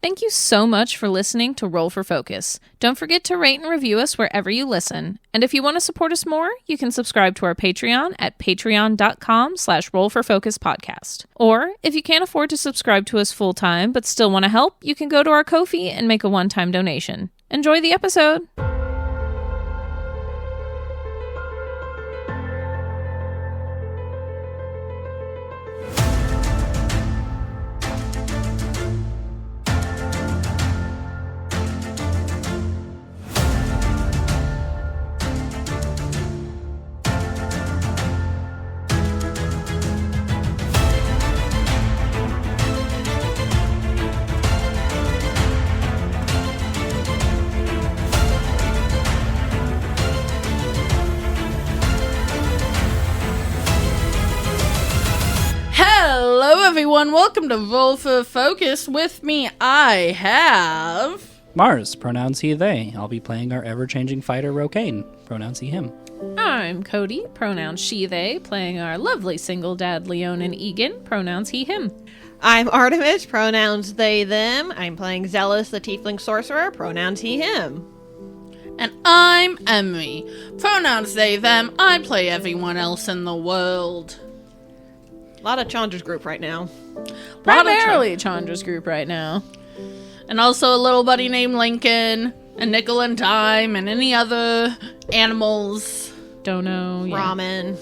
Thank you so much for listening to Roll for Focus. Don't forget to rate and review us wherever you listen. And if you want to support us more, you can subscribe to our Patreon at patreon.com/rollforfocuspodcast. Or if you can't afford to subscribe to us full time but still want to help, you can go to our Ko-fi and make a one-time donation. Enjoy the episode! Hello everyone, welcome to Roll for Focus. With me I have... Mars, pronouns he, they. I'll be playing our ever-changing fighter Rokain, pronouns he, him. I'm Cody, pronouns she, they, playing our lovely single dad Leon and Ygin, pronouns he, him. I'm Artemis, pronouns they, them. I'm playing Xelas, the tiefling sorcerer, pronouns he, him. And I'm Emery, pronouns they, them. I play everyone else in the world. A lot of Chandra's group right now. Primarily Chandra's group right now. And also a little buddy named Lincoln, and nickel and dime, and any other animals. Don't know. Yeah. Ramen.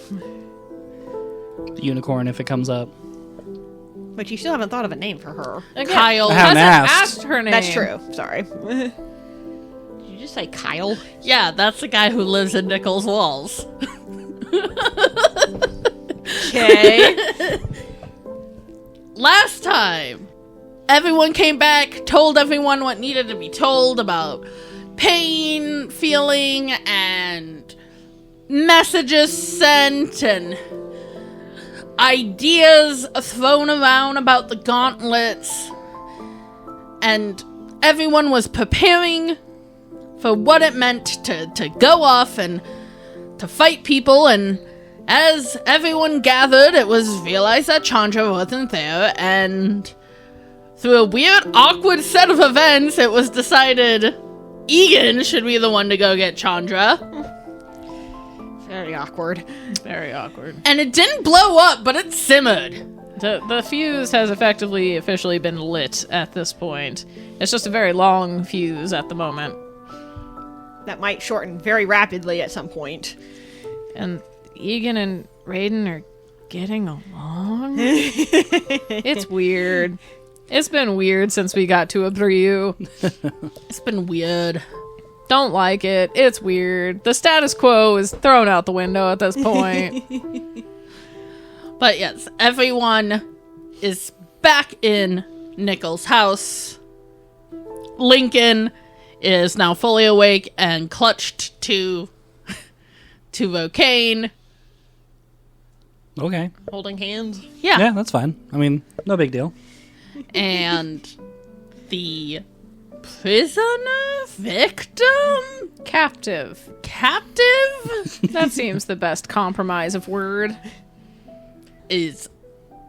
The unicorn, if it comes up. But you still haven't thought of a name for her. Again, Kyle. I haven't hasn't asked. asked her name. That's true. Sorry. Did you just say Kyle? Yeah, that's the guy who lives in Nickel's walls. Okay. Last time, everyone came back, told everyone what needed to be told about pain, feeling, and messages sent, and ideas thrown around about the gauntlets. And everyone was preparing for what it meant to go off and to fight people, and as everyone gathered, it was realized that Chandra wasn't there, and through a weird, awkward set of events, it was decided Ygin should be the one to go get Chandra. Very awkward. Very awkward. And it didn't blow up, but it simmered. The fuse has effectively officially been lit at this point. It's just a very long fuse at the moment. That might shorten very rapidly at some point. And Ygin and Raiden are getting along? It's weird. It's been weird since we got to Abreu. It's been weird. Don't like it. It's weird. The status quo is thrown out the window at this point. But yes, everyone is back in Nickel's house. Lincoln is now fully awake and clutched to Rokain. Okay. Holding hands. Yeah, that's fine. I mean, no big deal. And the prisoner? Victim? Captive. Captive? That seems the best compromise of word. Is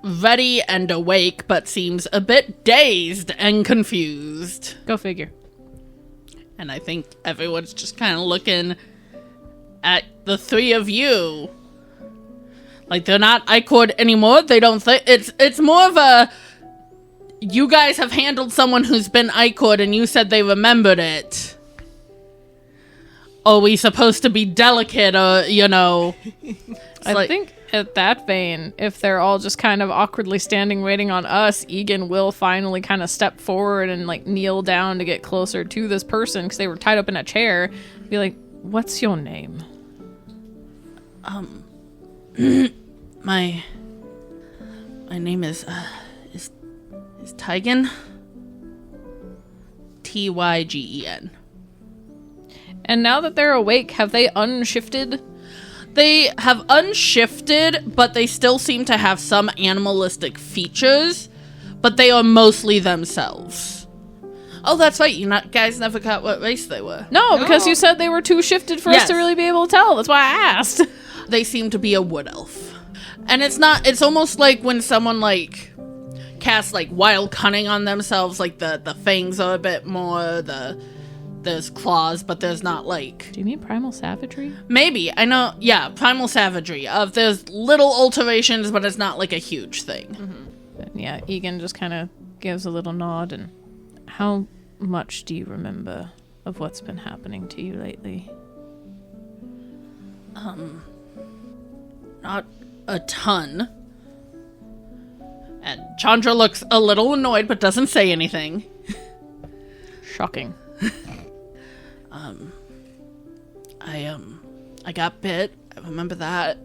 ready and awake, but seems a bit dazed and confused. Go figure. And I think everyone's just kind of looking at the three of you. Like, they're not Icord anymore. They don't think... It's more of a... You guys have handled someone who's been Icord and you said they remembered it. Are we supposed to be delicate or, you know... I think at that vein, if they're all just kind of awkwardly standing waiting on us, Ygin will finally kind of step forward and like kneel down to get closer to this person because they were tied up in a chair. Be like, what's your name? My name is Tygen. Tygen. And now that they're awake, have they unshifted? They have unshifted, but they still seem to have some animalistic features, but they are mostly themselves. Oh, that's right. You guys never got what race they were. No, because you said they were too shifted for us to really be able to tell. That's why I asked. They seem to be a wood elf. And it's almost like when someone, like, cast like wild cunning on themselves. Like the fangs are a bit more. There's claws, but there's not like. Do you mean primal savagery? Maybe I know. Yeah, primal savagery. There's little alterations, but it's not like a huge thing. Mm-hmm. Yeah, Ygin just kind of gives a little nod. And how much do you remember of what's been happening to you lately? Not a ton. And Chandra looks a little annoyed, but doesn't say anything. Shocking. I got bit. I remember that.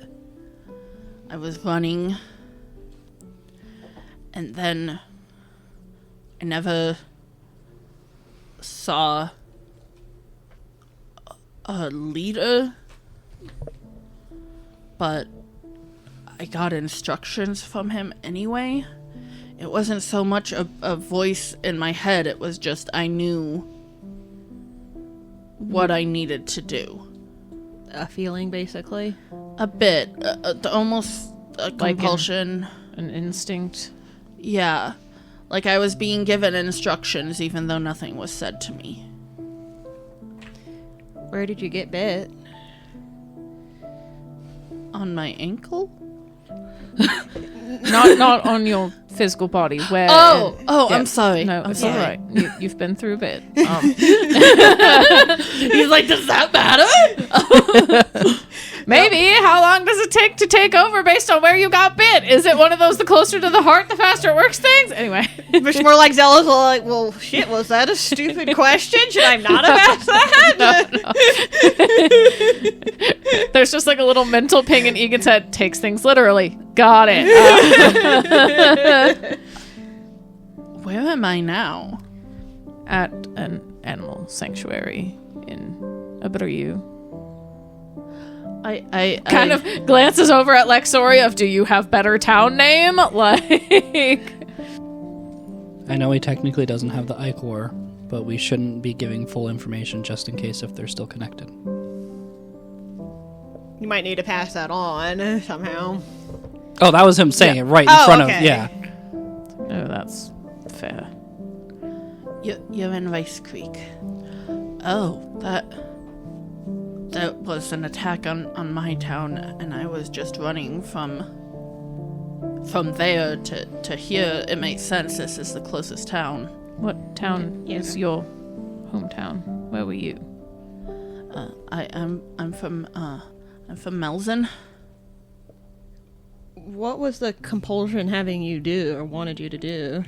I was running. And then I never saw a leader. But I got instructions from him anyway. It wasn't so much a voice in my head. It was just I knew what I needed to do. A feeling, basically. A bit. Almost a compulsion. Like an instinct. Yeah. Like I was being given instructions even though nothing was said to me. Where did you get bit? On my ankle? Not on your physical body. Where? Oh, yeah. I'm sorry. No, I'm it's sorry. all right. You've been through a bit. He's like, does that matter? Maybe. How long does it take to take over based on where you got bit? Is it one of those the closer to the heart, the faster it works things? Anyway. It's more like Xelas will like, well, shit, was that a stupid question? Should I not have asked that? No. There's just like a little mental ping in Egan's head. Takes things literally. Got it. Where am I now? At an animal sanctuary in Abreu. I Kind of glances over at Lexoria of, do you have better town name? Like... I know he technically doesn't have the Ichor, but we shouldn't be giving full information just in case if they're still connected. You might need to pass that on somehow. Oh, that was him saying it right in front of... Yeah. Oh, that's fair. You're in Rice Creek. Oh, that was an attack on my town, and I was just running from there to here. It makes sense. This is the closest town. What town is your hometown? Where were you? I'm from Melzen. What was the compulsion having you do or wanted you to do?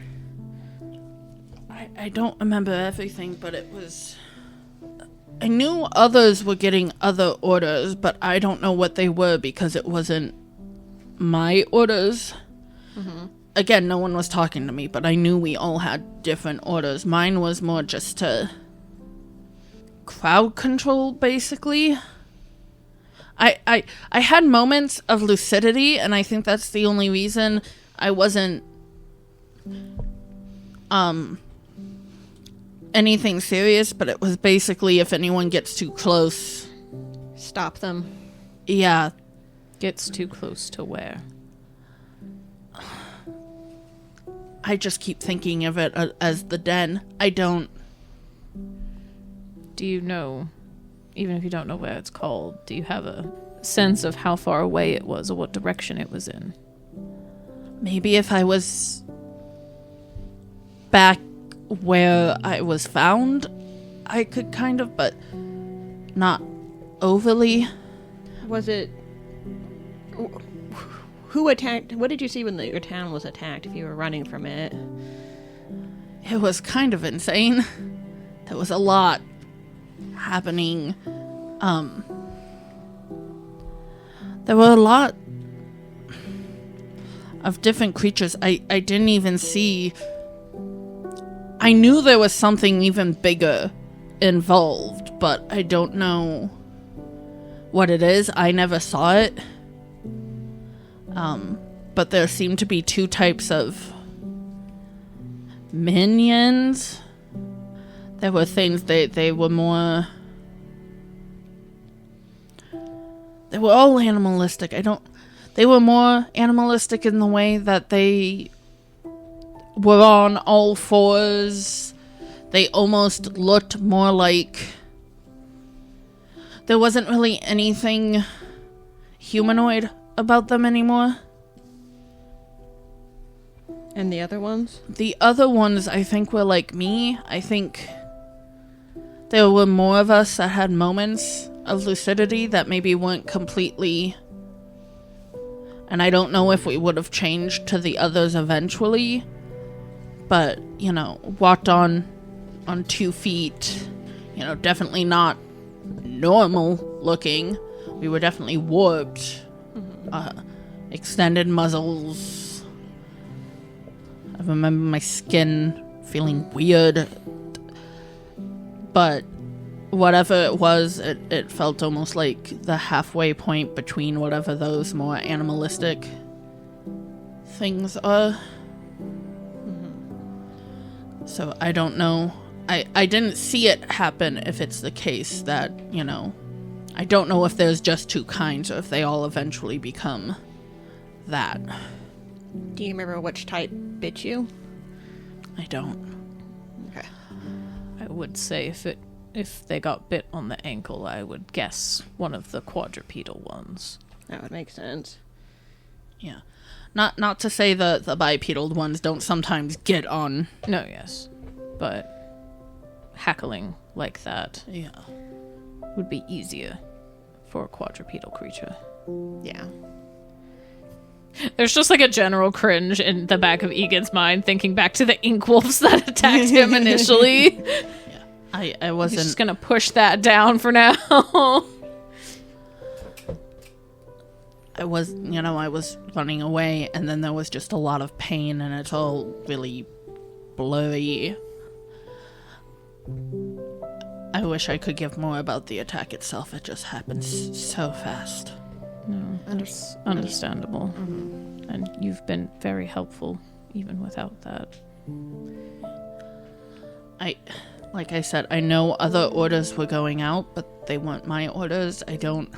I don't remember everything, but it was... I knew others were getting other orders, but I don't know what they were because it wasn't my orders. Mm-hmm. Again, no one was talking to me, but I knew we all had different orders. Mine was more just to crowd control, basically. I had moments of lucidity, and I think that's the only reason I wasn't anything serious, but it was basically if anyone gets too close, stop them. Yeah. Gets too close to where? I just keep thinking of it as the den. I don't... Do you know, even if you don't know where it's called, do you have a sense of how far away it was or what direction it was in? Maybe if I was back where I was found, I could kind of, but not overly. Was it... Who attacked... What did you see when your town was attacked if you were running from it? It was kind of insane. There was a lot happening. There were a lot of different creatures. I didn't even see... I knew there was something even bigger involved, but I don't know what it is. I never saw it. But there seemed to be two types of minions. There were things, they were more... They were all animalistic. They were more animalistic in the way that they were on all fours. They almost looked more like... There wasn't really anything humanoid about them anymore. And the other ones? The other ones, I think, were like me. I think there were more of us that had moments of lucidity that maybe weren't completely... And I don't know if we would have changed to the others eventually. But, walked on 2 feet. Definitely not normal looking. We were definitely warped. Extended muzzles. I remember my skin feeling weird. But whatever it was, it felt almost like the halfway point between whatever those more animalistic things are. So I don't know. I didn't see it happen if it's the case that, I don't know if there's just 2 kinds or if they all eventually become that. Do you remember which type bit you? I don't. Okay. I would say if they got bit on the ankle, I would guess one of the quadrupedal ones. That would make sense. Yeah. Not to say the bipedal ones don't sometimes get on. No, yes. But hackling like that would be easier for a quadrupedal creature. Yeah. There's just like a general cringe in the back of Ygin's mind, thinking back to the ink wolves that attacked him initially. Yeah. I wasn't... He's just gonna push that down for now. I was running away, and then there was just a lot of pain, and it's all really blurry. I wish I could give more about the attack itself. It just happens so fast. No, that's understandable. Mm-hmm. And you've been very helpful, even without that. Like I said, I know other orders were going out, but they weren't my orders. I don't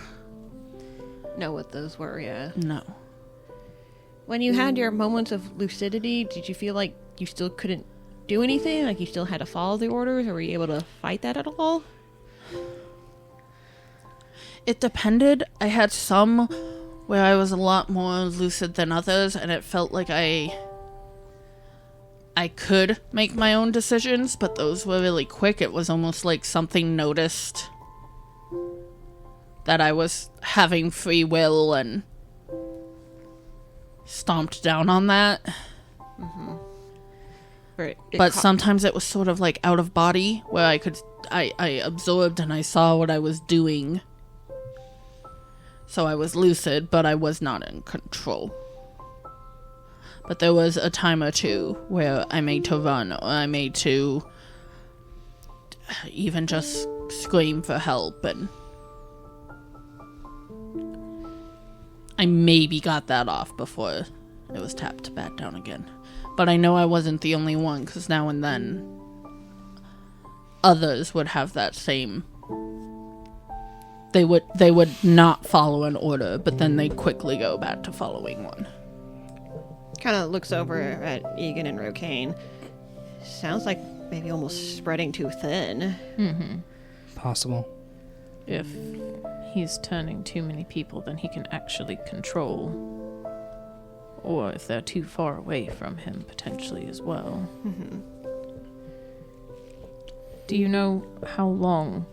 know what those were, yeah. No. When you had your moments of lucidity, did you feel like you still couldn't do anything? Like you still had to follow the orders, or were you able to fight that at all? It depended. I had some where I was a lot more lucid than others, and it felt like I could make my own decisions, but those were really quick. It was almost like something noticed that I was having free will and stomped down on that. Mm-hmm. But sometimes it was sort of like out of body, where I absorbed and I saw what I was doing. So I was lucid, but I was not in control. But there was a time or two where I made to run, or I made to even just scream for help, and I maybe got that off before it was tapped back down again. But I know I wasn't the only one, because now and then others would have that same... They would not follow an order, but then they quickly go back to following one. Kind of looks over at Ygin and Rokain. Sounds like maybe almost spreading too thin. Mm-hmm. Possible. If he's turning too many people, then he can actually control. Or if they're too far away from him, potentially as well. Mm-hmm. Do you know how long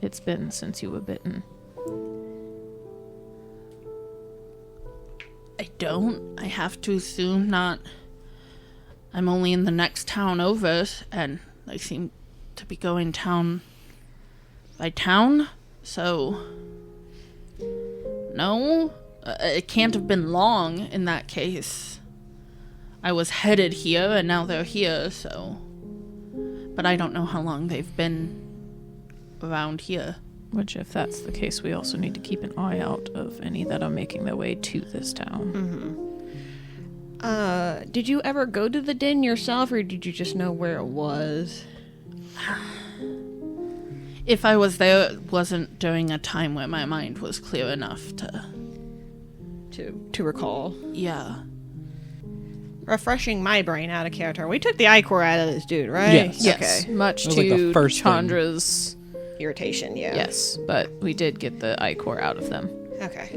it's been since you were bitten? I don't. I have to assume not. I'm only in the next town over, and I seem to be going town by town, so... No, it can't have been long in that case. I was headed here, and now they're here, so... But I don't know how long they've been around here. Which, if that's the case, we also need to keep an eye out of any that are making their way to this town. Mm-hmm. Did you ever go to the den yourself, or did you just know where it was? If I was there, it wasn't during a time where my mind was clear enough to recall. Yeah. refreshing my brain out of character. We took the ichor out of this dude, right? Yes, Okay. much It was like the to first Chandra's Irritation, yeah. yes, but we did get the ichor out of them. Okay.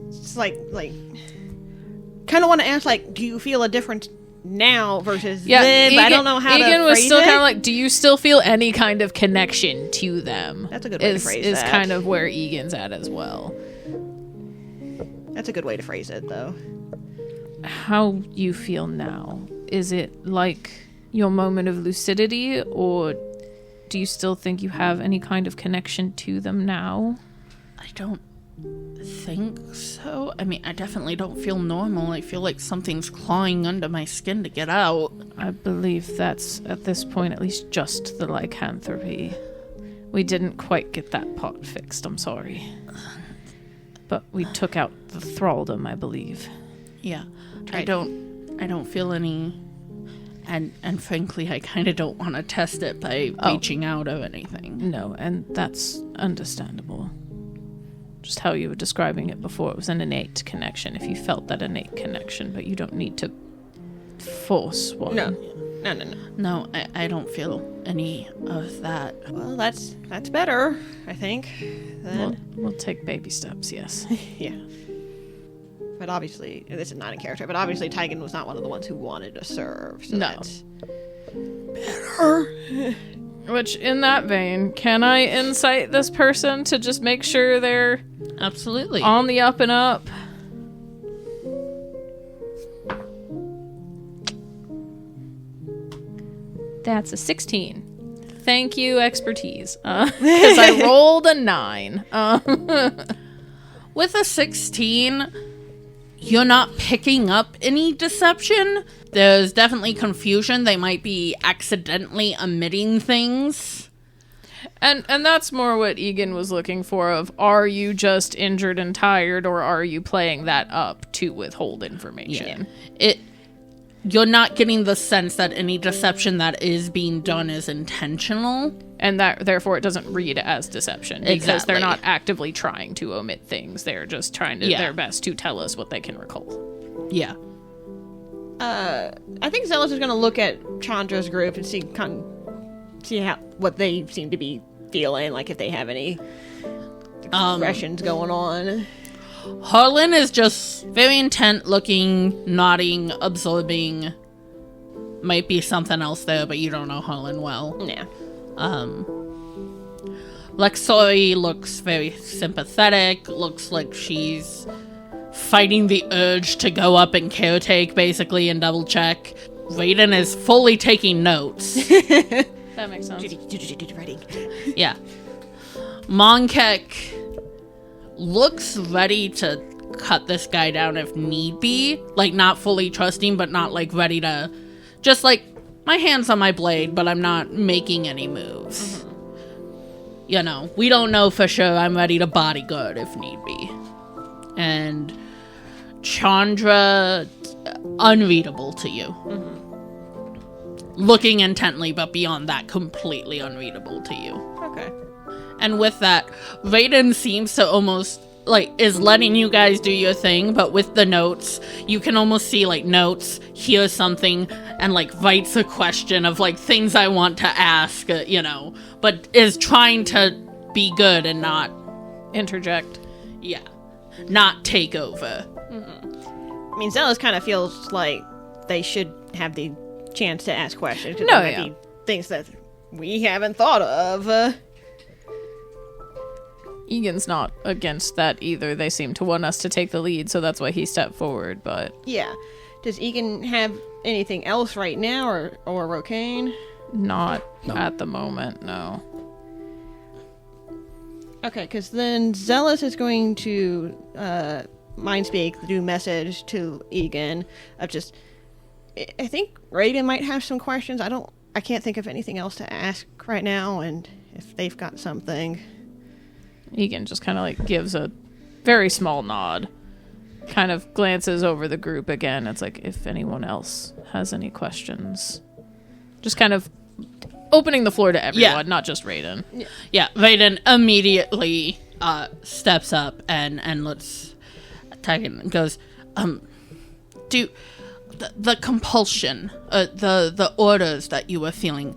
It's like, kind of want to ask, like, do you feel a difference now versus then? But I don't know how to Ygin was phrase still it. kind of like, do you still feel any kind of connection to them? That's a good way to phrase is that. kind of where Egan's at as well. That's a good way to phrase it, though. How you feel now? Is it like your moment of lucidity, or do you still think you have any kind of connection to them now? I don't think so. I mean, I definitely don't feel normal. I feel like something's clawing under my skin to get out. I believe that's, at this point, at least just the lycanthropy. We didn't quite get that part fixed, I'm sorry. But we took out the thraldom, I believe. Yeah. I don't feel any... And frankly, I kind of don't want to test it by reaching out or anything. No, and that's understandable. Just how you were describing it before, it was an innate connection, if you felt that innate connection, but you don't need to force one. No. No, I don't feel any of that. Well, that's better, I think. Then. We'll take baby steps, yes. Yeah. But obviously, this is not in character, but obviously Ygin was not one of the ones who wanted to serve. So No. That's Which, in that vein, can I insight this person to just make sure they're Absolutely. on the up and up? That's a 16. Thank you, expertise. Because I rolled a 9. With a 16, you're not picking up any deception. There's definitely confusion. They might be accidentally omitting things. And that's more what Ygin was looking for, of are you just injured and tired, or are you playing that up to withhold information? You're not getting the sense that any deception that is being done is intentional. And that therefore it doesn't read as deception, because Exactly. they're not actively trying to omit things. They're just trying to their best to tell us what they can recall. Yeah. I think Xelas is going to look at Chandra's group and see what they seem to be feeling, like if they have any expressions going on. Harlan is just very intent, looking, nodding, absorbing. Might be something else there, but you don't know Harlan well. Yeah. Lexori looks very sympathetic, looks like she's fighting the urge to go up and caretake, basically, and double check. Raiden is fully taking notes. That makes sense. Writing. Yeah. Monkek looks ready to cut this guy down if need be. Like, not fully trusting, but not, like, ready to... Just, like, my hand's on my blade, but I'm not making any moves. You know, we don't know for sure. I'm ready to bodyguard if need be. And Chandra, unreadable to you. Looking intently, but beyond that, completely unreadable to you. Okay. And with that, Raiden seems to almost, like, is letting you guys do your thing, but with the notes, you can almost see, like, notes, hear something, and, like, writes a question of, like, things I want to ask, you know, but is trying to be good and not, Interject. yeah, not take over. I mean, Xelas kind of feels like they should have the chance to ask questions. 'Cause No, there might yeah. be things that we haven't thought of. Egan's not against that either. They seem to want us to take the lead, so that's why he stepped forward, but... Yeah. Does Ygin have anything else right now, or Rokain? Not at the moment, no. Okay, because then Xelas is going to mind speak, the new message to Ygin of just... I think Raiden might have some questions. I can't think of anything else to ask right now, and if they've got something... Ygin just kind of like gives a very small nod, kind of glances over the group again. It's like, if anyone else has any questions, just kind of opening the floor to everyone, not just Raiden. Yeah, Raiden immediately steps up and looks, Tigan goes, do the compulsion, the orders that you were feeling,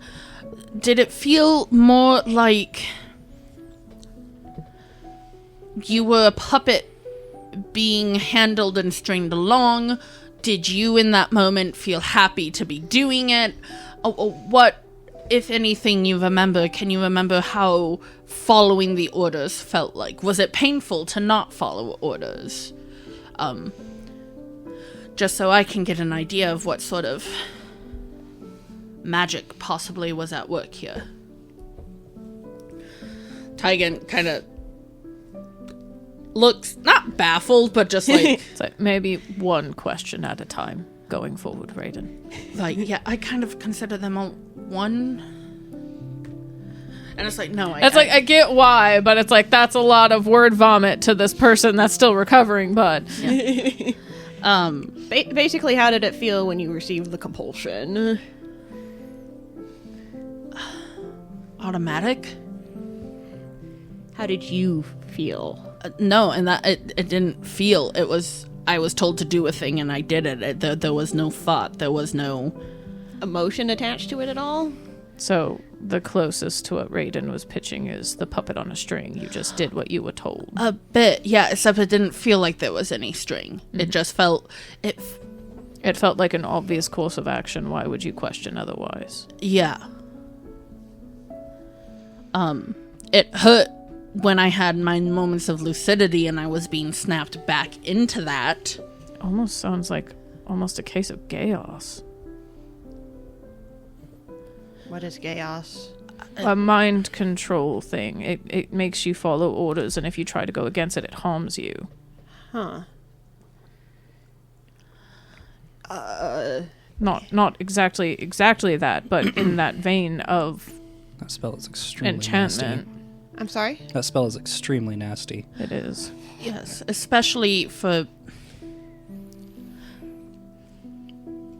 did it feel more like you were a puppet being handled and stringed along? Did you in that moment feel happy to be doing it? What, if anything, you remember? Can you remember how following the orders felt like? Was it painful to not follow orders? Just so I can get an idea of what sort of magic possibly was at work here. Ygin kind of looks not baffled, but just like It's like maybe one question at a time going forward, Raiden. like, yeah, I kind of consider them all one. And it's like, no, I get why, but it's like that's a lot of word vomit to this person that's still recovering. But Basically, how did it feel when you received the compulsion? automatic. How did you feel? No, and that it didn't feel. It was, I was told to do a thing and I did it. There was no thought. There was no Emotion attached to it at all? so the closest to what Raiden was pitching is the puppet on a string. You just did what you were told. a bit, yeah. Except it didn't feel like there was any string. It just felt It felt like an obvious course of action. Why would you question otherwise? yeah. It hurt when I had my moments of lucidity and I was being snapped back into that. Almost sounds like almost a case of chaos. What is chaos? A mind control thing. It makes you follow orders, and if you try to go against it, it harms you. Huh. Not exactly that, but in that vein of That spell is extremely enchantment. nasty. I'm sorry? That spell is extremely nasty. It is. Yes, especially for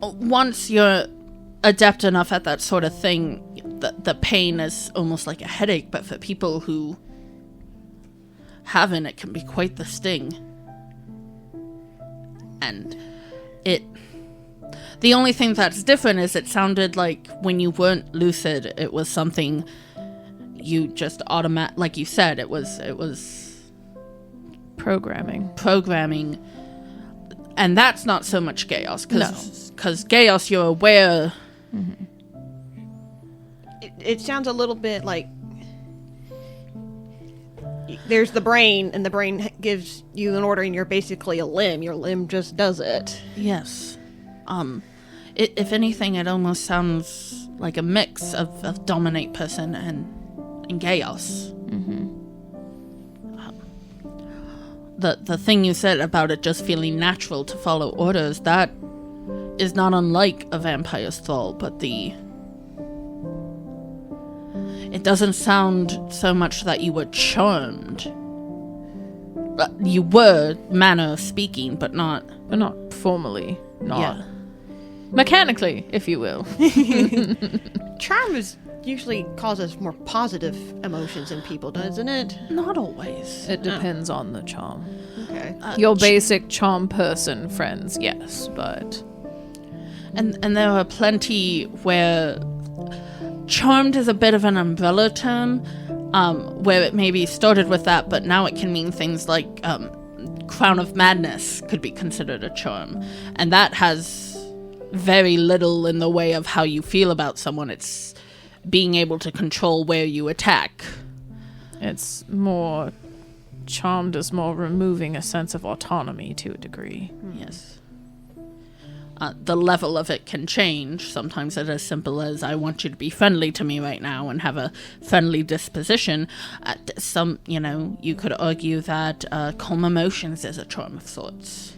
once you're adept enough at that sort of thing, the pain is almost like a headache, but for people who haven't, it can be quite the sting. And the only thing that's different is it sounded like when you weren't lucid, it was something you just like you said, it was Programming. and that's not so much chaos, because chaos, you're aware. It sounds a little bit like there's the brain, and the brain gives you an order, and you're basically a limb. Your limb just does it. Yes. If anything, it almost sounds like a mix of dominate person and chaos. The thing you said about it just feeling natural to follow orders, that is not unlike a vampire's thrall, but it doesn't sound so much that you were charmed. You were, manner of speaking, but not formally. Not yeah. mechanically, if you will. Charm usually causes more positive emotions in people, doesn't it? Not always. It depends on the charm. Okay. Your basic charm person friends, yes, but And there are plenty where charmed is a bit of an umbrella term, where it maybe started with that, but now it can mean things like Crown of Madness could be considered a charm. And that has very little in the way of how you feel about someone. It's being able to control where you attack. it's more charmed is more removing a sense of autonomy to a degree. Yes. The level of it can change. Sometimes it's as simple as, I want you to be friendly to me right now and have a friendly disposition. You could argue that calm emotions is a charm of sorts.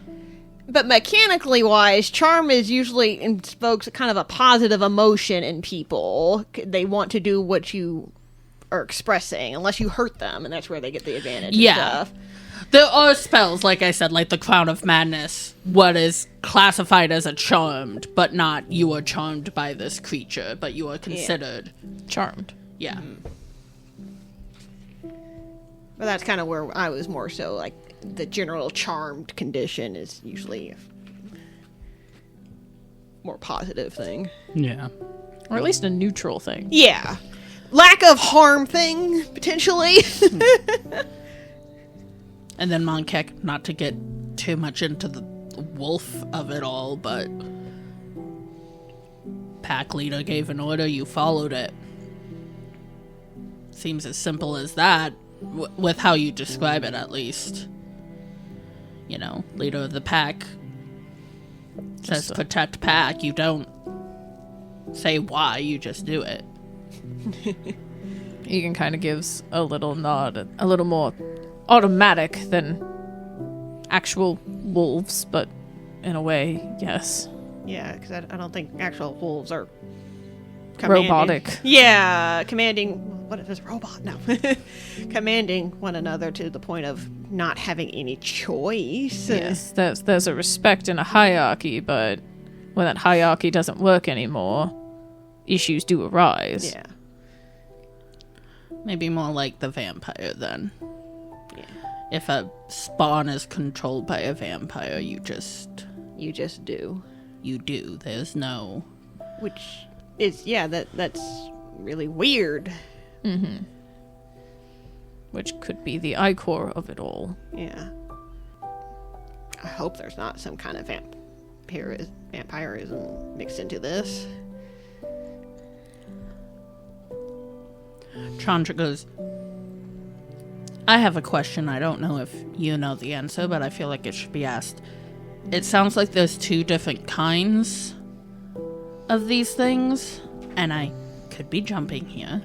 But mechanically wise, charm is usually invokes kind of a positive emotion in people. They want to do what you are expressing, unless you hurt them, and that's where they get the advantage. Yeah. And stuff. There are spells, like I said, like the Crown of Madness, what is classified as a charmed, but not you are charmed by this creature, but you are considered Charmed. Yeah. But that's kind of where I was more so like, the general charmed condition is usually a more positive thing. Yeah. Or at least a neutral thing. Yeah. Lack of harm thing, potentially. And then Monkek, not to get too much into the wolf of it all, but pack leader gave an order, you followed it. Seems as simple as that, with how you describe it, at least. You know, leader of the pack says protect pack. You don't say why, you just do it. Ygin kind of gives a little nod, a little more automatic than actual wolves, but in a way, yes. Yeah, because I don't think actual wolves are robotic. Yeah, commanding. What is this, robot? No. Commanding one another to the point of not having any choice. Yes, there's a respect and a hierarchy, but when that hierarchy doesn't work anymore, issues do arise. Yeah. Maybe more like the vampire, then. Yeah. If a spawn is controlled by a vampire, you just do. You do. There's no... Which is, yeah, that's really weird. Mm-hmm. Which could be the ichor of it all. Yeah. I hope there's not some kind of vampirism mixed into this. Chandra goes, I have a question. I don't know if you know the answer, but I feel like it should be asked. It sounds like there's two different kinds of these things, and I could be jumping here.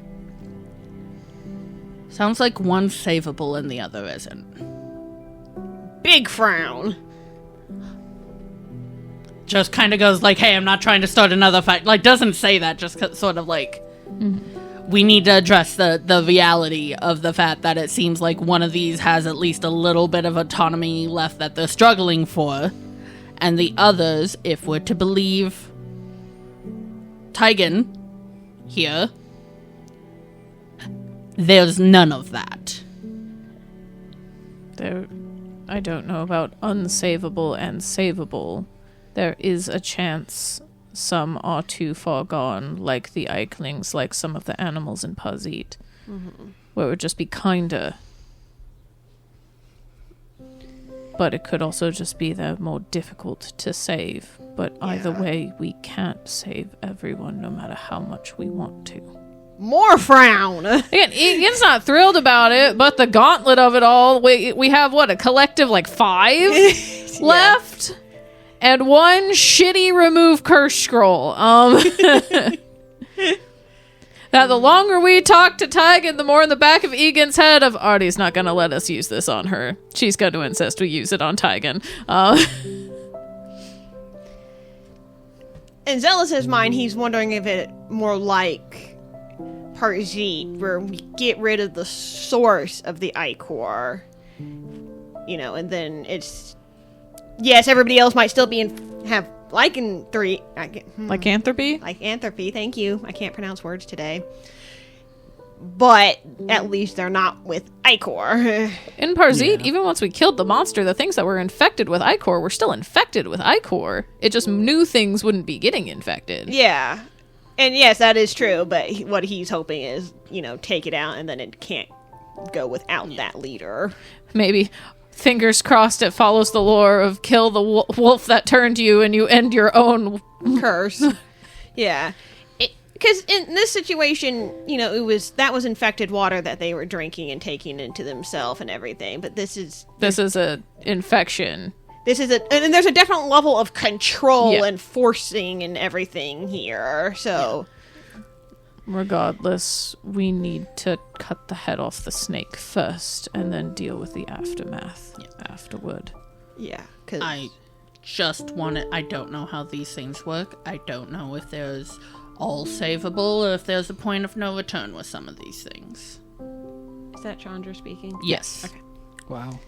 Sounds like one's savable and the other isn't. Big frown. Just kind of goes like, hey, I'm not trying to start another fight. Like, doesn't say that, just sort of like... We need to address the reality of the fact that it seems like one of these has at least a little bit of autonomy left that they're struggling for. And the others, if we're to believe Ygin here, there's none of that. I don't know about unsavable and savable. There is a chance some are too far gone, like the Eiklings, like some of the animals in Pazit, where it would just be kinder. But it could also just be they're more difficult to save. But either way, we can't save everyone, no matter how much we want to. More frown. Again, Yggin's not thrilled about it, but the gauntlet of it all, we have, what, a collective, 5 left? And one shitty remove curse scroll. That the longer we talk to Ygin, the more in the back of Yggin's head of Artie's not going to let us use this on her. She's going to insist we use it on Ygin. In Xelas' mind, he's wondering if it more like Parzit, where we get rid of the source of the ichor, and then it's... Yes, everybody else might still have lycanthropy. Lycanthropy? Lycanthropy, thank you. I can't pronounce words today. But at least they're not with ichor. In Parzit, even once we killed the monster, the things that were infected with ichor were still infected with ichor. It just new things wouldn't be getting infected. Yeah. And yes, that is true, but what he's hoping is, take it out and then it can't go without that leader. Maybe... Fingers crossed it follows the lore of kill the wolf that turned you and you end your own curse. Yeah. Because in this situation, that was infected water that they were drinking and taking into themselves and everything. But this is a infection. And there's a different level of control and forcing and everything here. So... Regardless, we need to cut the head off the snake first and then deal with the aftermath afterward. Yeah, because... I don't know how these things work. I don't know if there's all savable or if there's a point of no return with some of these things. Is that Chandra speaking? Yes. Okay. Wow.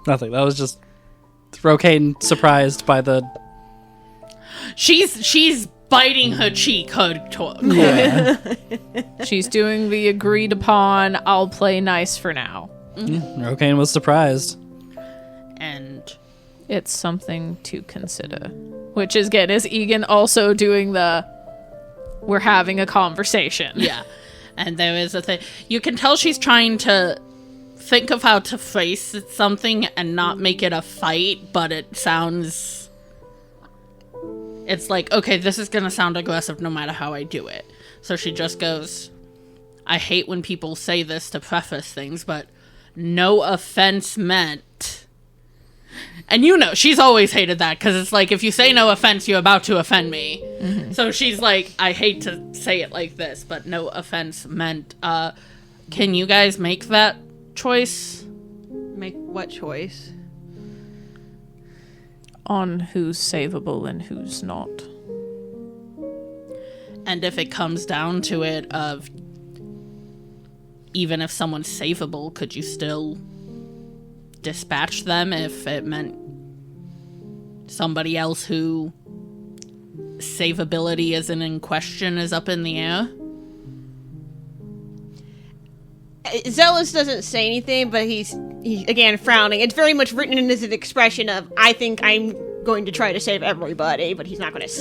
Nothing. That was just Rokain surprised by the... She's biting her cheek, Yeah. She's doing the agreed upon, I'll play nice for now. Rokain was surprised. And It's something to consider. Which is, again, is Ygin also doing the, we're having a conversation. yeah. And there is a thing. You can tell she's trying to think of how to face something and not make it a fight, but it sounds... It's like, okay, this is going to sound aggressive no matter how I do it. So she just goes, I hate when people say this to preface things, but no offense meant. And you know, she's always hated that, because it's like, if you say no offense, you're about to offend me. Mm-hmm. So she's like, I hate to say it like this, but no offense meant. Can you guys make that choice? Make what choice? On who's savable and who's not. And if it comes down to it of, even if someone's savable, could you still dispatch them if it meant somebody else who savability isn't in question is up in the air? Xelas doesn't say anything, but he's again frowning. It's very much written in as an expression of, I think I'm going to try to save everybody, but he's not going to.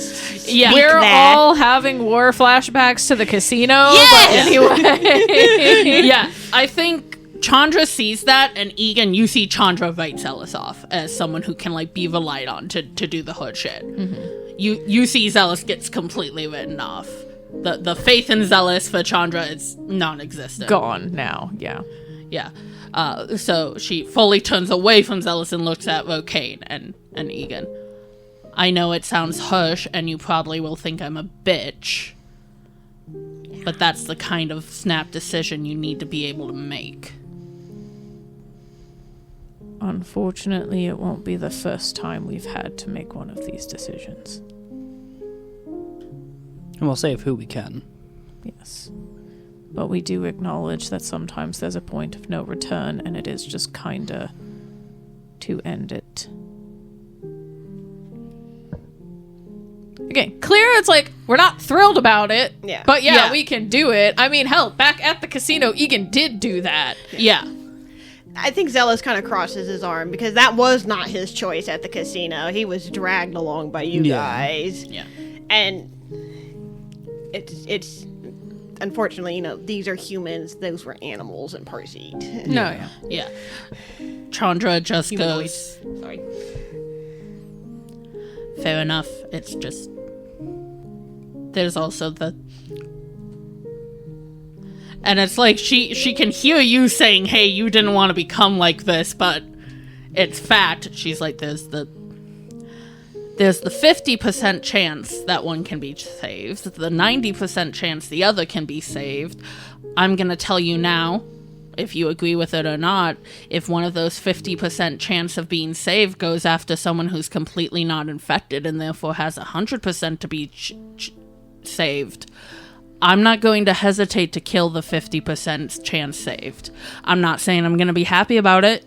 Yeah, We're that. all having war flashbacks to the casino. Yes! But anyway. Yeah, I think Chandra sees that, and Ygin, you see Chandra write Xelas off as someone who can like be relied on to do the hood shit. Mm-hmm. You see Xelas gets completely written off. The faith in Xelas for Chandra is non-existent. Gone now, yeah. Yeah. So she fully turns away from Xelas and looks at Rokain and Ygin. I know it sounds harsh, and you probably will think I'm a bitch, but that's the kind of snap decision you need to be able to make. Unfortunately, it won't be the first time we've had to make one of these decisions. And we'll save who we can. Yes. But we do acknowledge that sometimes there's a point of no return, and it is just kinda to end it. Again, clear, it's like, we're not thrilled about it, Yeah. but Yeah. we can do it. I mean, hell, back at the casino, Ygin did do that. Yeah. I think Xelas kind of crosses his arm, because that was not his choice at the casino. He was dragged along by you guys. Yeah. And it's unfortunately, you know, these are humans, those were animals in Parseed. No, yeah. Yeah. Chandra just Humanoids. goes, Sorry. fair enough. It's just, there's also the, and it's like she can hear you saying, hey, you didn't want to become like this, but it's fact. She's like, there's the 50% chance that one can be saved, the 90% chance the other can be saved. I'm gonna tell you now, if you agree with it or not, if one of those 50% chance of being saved goes after someone who's completely not infected and therefore has 100% to be saved, I'm not going to hesitate to kill the 50% chance saved. I'm not saying I'm gonna be happy about it,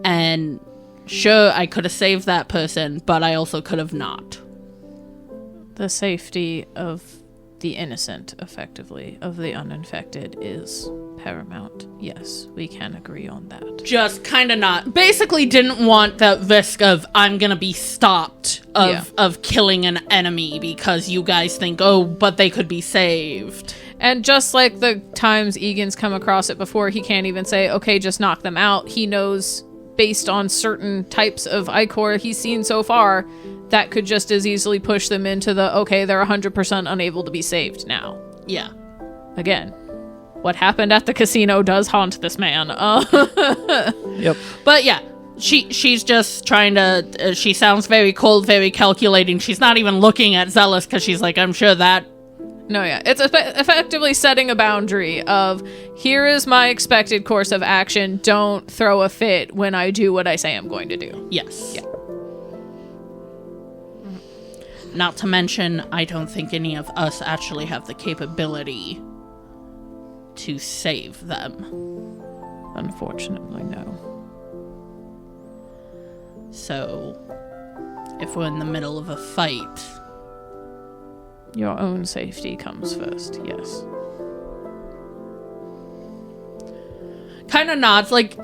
and sure, I could have saved that person, but I also could have not. The safety of the innocent, effectively, of the uninfected, is paramount. Yes, we can agree on that. Just kind of not. Basically didn't want that risk of, I'm gonna be stopped of killing an enemy because you guys think, oh, but they could be saved. And just like the times Ygин's come across it before, he can't even say, okay, just knock them out. He knows, based on certain types of Ichor he's seen so far, that could just as easily push them into the, okay, they're 100% unable to be saved now. Yeah. Again, what happened at the casino does haunt this man. Yep. But yeah, she's just trying to, she sounds very cold, very calculating. She's not even looking at Xelas because she's like, I'm sure that. No, yeah. It's effectively setting a boundary of, here is my expected course of action. Don't throw a fit when I do what I say I'm going to do. Yes. Yeah. Not to mention, I don't think any of us actually have the capability to save them. Unfortunately, no. So, if we're in the middle of a fight, Your own safety comes first, yes. kind of nods. Like,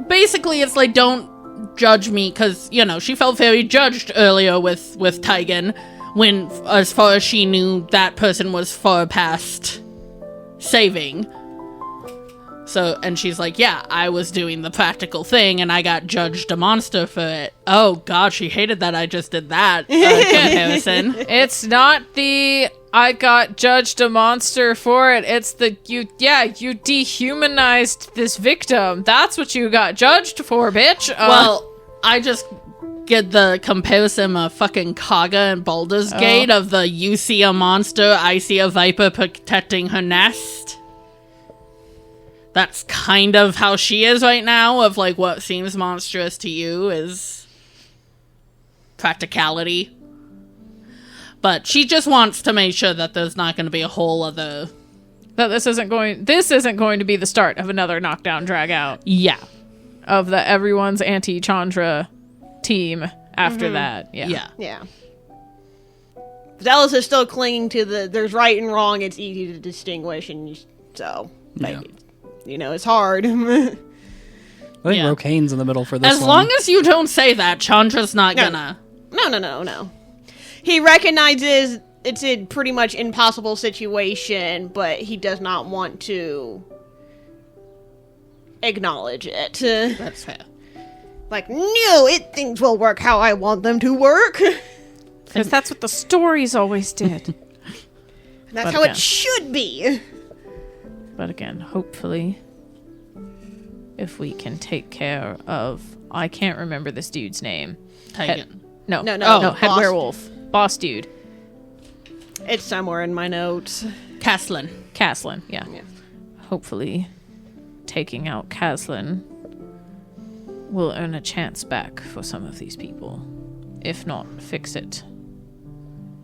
basically, it's like, don't judge me, because, you know, she felt very judged earlier with Ygin, when, as far as she knew, that person was far past saving. So, and she's like, yeah, I was doing the practical thing, and I got judged a monster for it. Oh, God, she hated that I just did that comparison. It's not the I got judged a monster for it. It's the, you dehumanized this victim. That's what you got judged for, bitch. Well, I just get the comparison of fucking Kaga and Baldur's Gate of the you see a monster, I see a viper protecting her nest. That's kind of how she is right now, of like what seems monstrous to you is practicality. But she just wants to make sure that there's not going to be a whole other... That this isn't going to be the start of another knockdown drag out. Yeah. Of the everyone's anti-Chandra team after that. Yeah. Yeah. Xelas is still clinging to there's right and wrong, it's easy to distinguish, and so, you know, it's hard. I think Rokain's in the middle for this As long as you don't say that, Chandra's not gonna... No. He recognizes it's a pretty much impossible situation, but he does not want to acknowledge it. That's fair. Like, no, things will work how I want them to work. Because that's what the stories always did. That's how it should be. But again, hopefully, if we can take care of... I can't remember this dude's name. Ygin. No, head werewolf. Boss dude. It's somewhere in my notes. Caslin, yeah. Hopefully, taking out Caslin will earn a chance back for some of these people. If not, fix it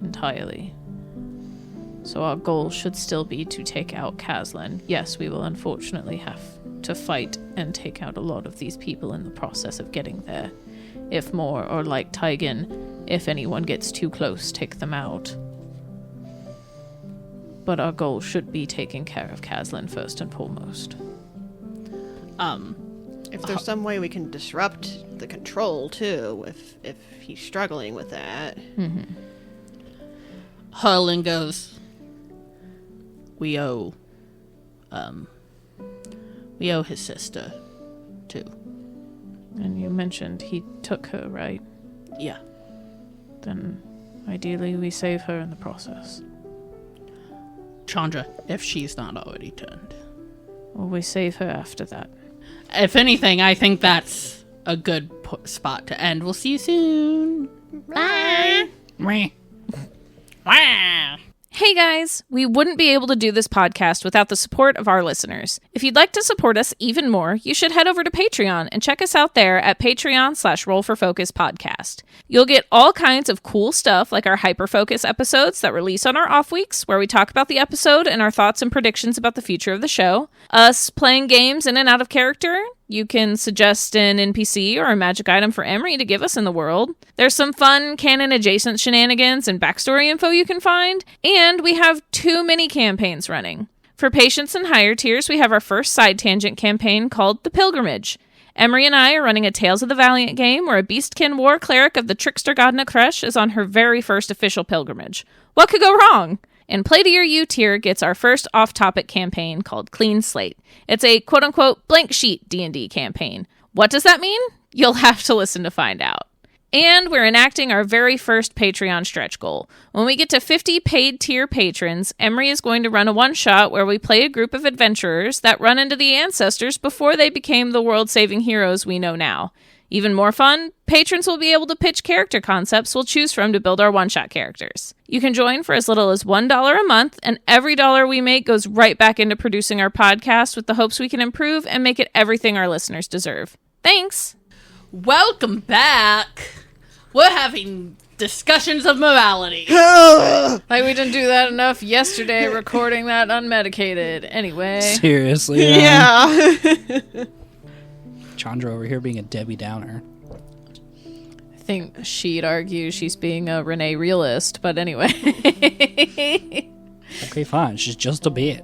entirely. So our goal should still be to take out Caslin. Yes, we will unfortunately have to fight and take out a lot of these people in the process of getting there. If more, or like Ygin, if anyone gets too close, take them out. But our goal should be taking care of Caslin first and foremost. If there's some way we can disrupt the control, too, if he's struggling with that. Mm-hmm. Harlan goes, we owe his sister, too. And you mentioned he took her, right? Yeah. Then, ideally, we save her in the process. Chandra, if she's not already turned. Or we save her after that. If anything, I think that's a good spot to end. We'll see you soon. Bye. Hey guys, we wouldn't be able to do this podcast without the support of our listeners. If you'd like to support us even more, you should head over to Patreon and check us out there at patreon.com/rollforfocuspodcast. You'll get all kinds of cool stuff like our hyper-focus episodes that release on our off weeks, where we talk about the episode and our thoughts and predictions about the future of the show, us playing games in and out of character. You can suggest an NPC or a magic item for Emery to give us in the world. There's some fun canon-adjacent shenanigans and backstory info you can find. And we have 2 mini-campaigns running. For patients and higher tiers, we have our first side tangent campaign called The Pilgrimage. Emery and I are running a Tales of the Valiant game where a beastkin war cleric of the trickster god Nakresh is on her very first official pilgrimage. What could go wrong? And Play to Your U tier gets our first off-topic campaign called Clean Slate. It's a quote-unquote blank sheet D&D campaign. What does that mean? You'll have to listen to find out. And we're enacting our very first Patreon stretch goal. When we get to 50 paid tier patrons, Emery is going to run a one-shot where we play a group of adventurers that run into the ancestors before they became the world-saving heroes we know now. Even more fun, patrons will be able to pitch character concepts we'll choose from to build our one-shot characters. You can join for as little as $1 a month, and every dollar we make goes right back into producing our podcast with the hopes we can improve and make it everything our listeners deserve. Thanks! Welcome back! We're having discussions of morality. Like we didn't do that enough yesterday, recording that unmedicated. Anyway. Seriously. Yeah. Chandra over here being a Debbie Downer. I think she'd argue she's being a Renee realist, but anyway. Okay, fine. She's just a bitch.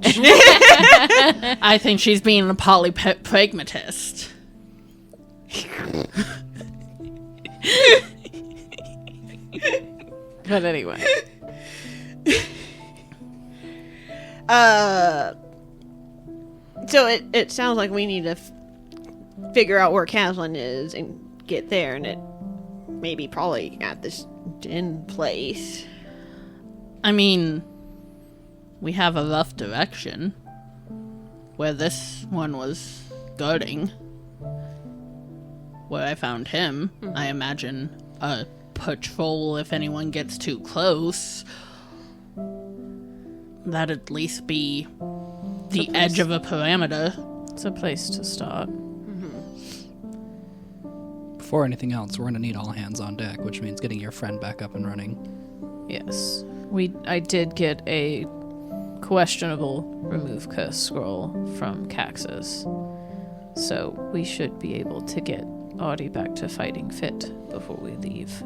I think she's being a polypragmatist. But anyway. So it sounds like we need to figure out where Caslin is and get there, and it maybe probably at this den place. I mean, we have a rough direction where this one was guarding. Where I found him, I imagine a patrol if anyone gets too close. That'd at least be the edge of a parameter. It's a place to start. Before anything else, we're going to need all hands on deck, which means getting your friend back up and running. Yes. I did get a questionable remove curse scroll from Caxus. So we should be able to get Artie back to fighting fit before we leave.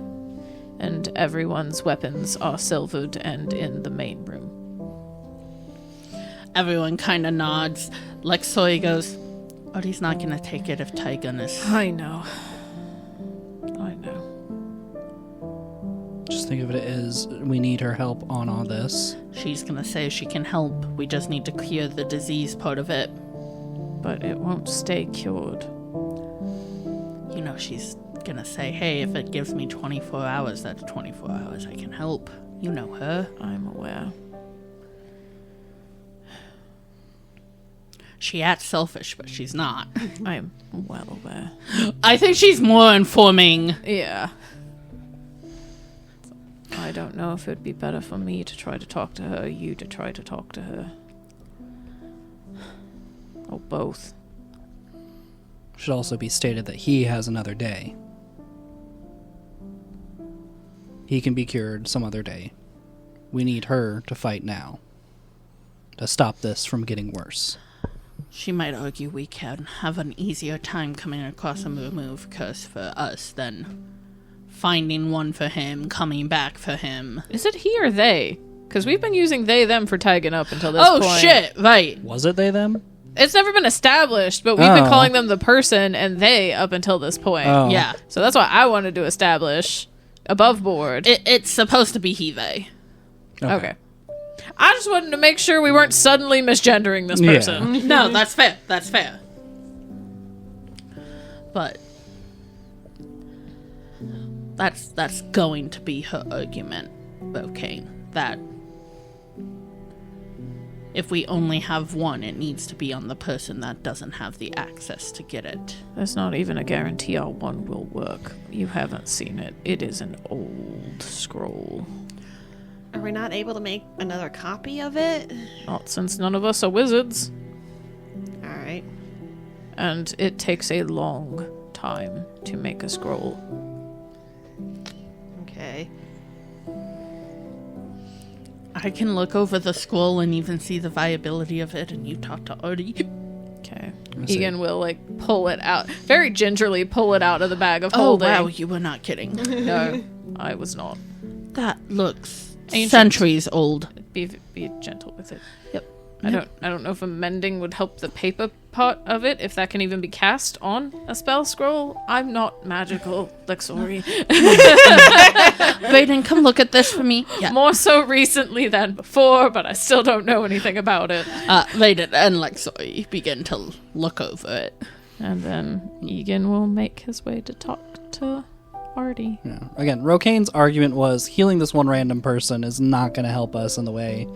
And everyone's weapons are silvered and in the main room. Everyone kind of nods. Lexoi goes, Artie's not gonna take it if Tygun is... I know. Just think of it as we need her help on all this. She's gonna say she can help. We just need to clear the disease part of it. But it won't stay cured. You know, she's gonna say, hey, if it gives me 24 hours, that's 24 hours I can help. You know her. I'm aware. She acts selfish, but she's not. I'm well aware. I think she's more informing. Yeah. I don't know if it would be better for me to try to talk to her or you to try to talk to her. Or both. Should also be stated that he has another day. He can be cured some other day. We need her to fight now. To stop this from getting worse. She might argue we can have an easier time coming across a remove curse for us than finding one for him, coming back for him. Is it he or they? Because we've been using they, them for tagging up until this point. Oh, shit, right. Was it they, them? It's never been established, but we've been calling them the person and they up until this point. Oh. Yeah. So that's what I wanted to establish above board. It's supposed to be he, they. Okay. I just wanted to make sure we weren't suddenly misgendering this person. No, that's fair. That's fair. But that's going to be her argument, Rokain. That if we only have one, it needs to be on the person that doesn't have the access to get it. There's not even a guarantee our one will work. You haven't seen it. It is an old scroll. Are we not able to make another copy of it? Not since none of us are wizards. Alright. And it takes a long time to make a scroll. Okay. I can look over the scroll and even see the viability of it, and you talk to Artie. Okay. see. Egan will, pull it out. Very gingerly pull it out of the bag of holding. Oh, wow, you were not kidding. No, I was not. That looks Ancient. centuries old. Be gentle with it. Yep. I don't know if a mending would help the paper part of it, if that can even be cast on a spell scroll. I'm not magical, Lexori. Raiden, come look at this for me. Yeah. More so recently than before, but I still don't know anything about it. Raiden and Lexoi begin to look over it. And then Egan will make his way to talk to Artie. Yeah. Again, Rokain's argument was healing this one random person is not going to help us in the way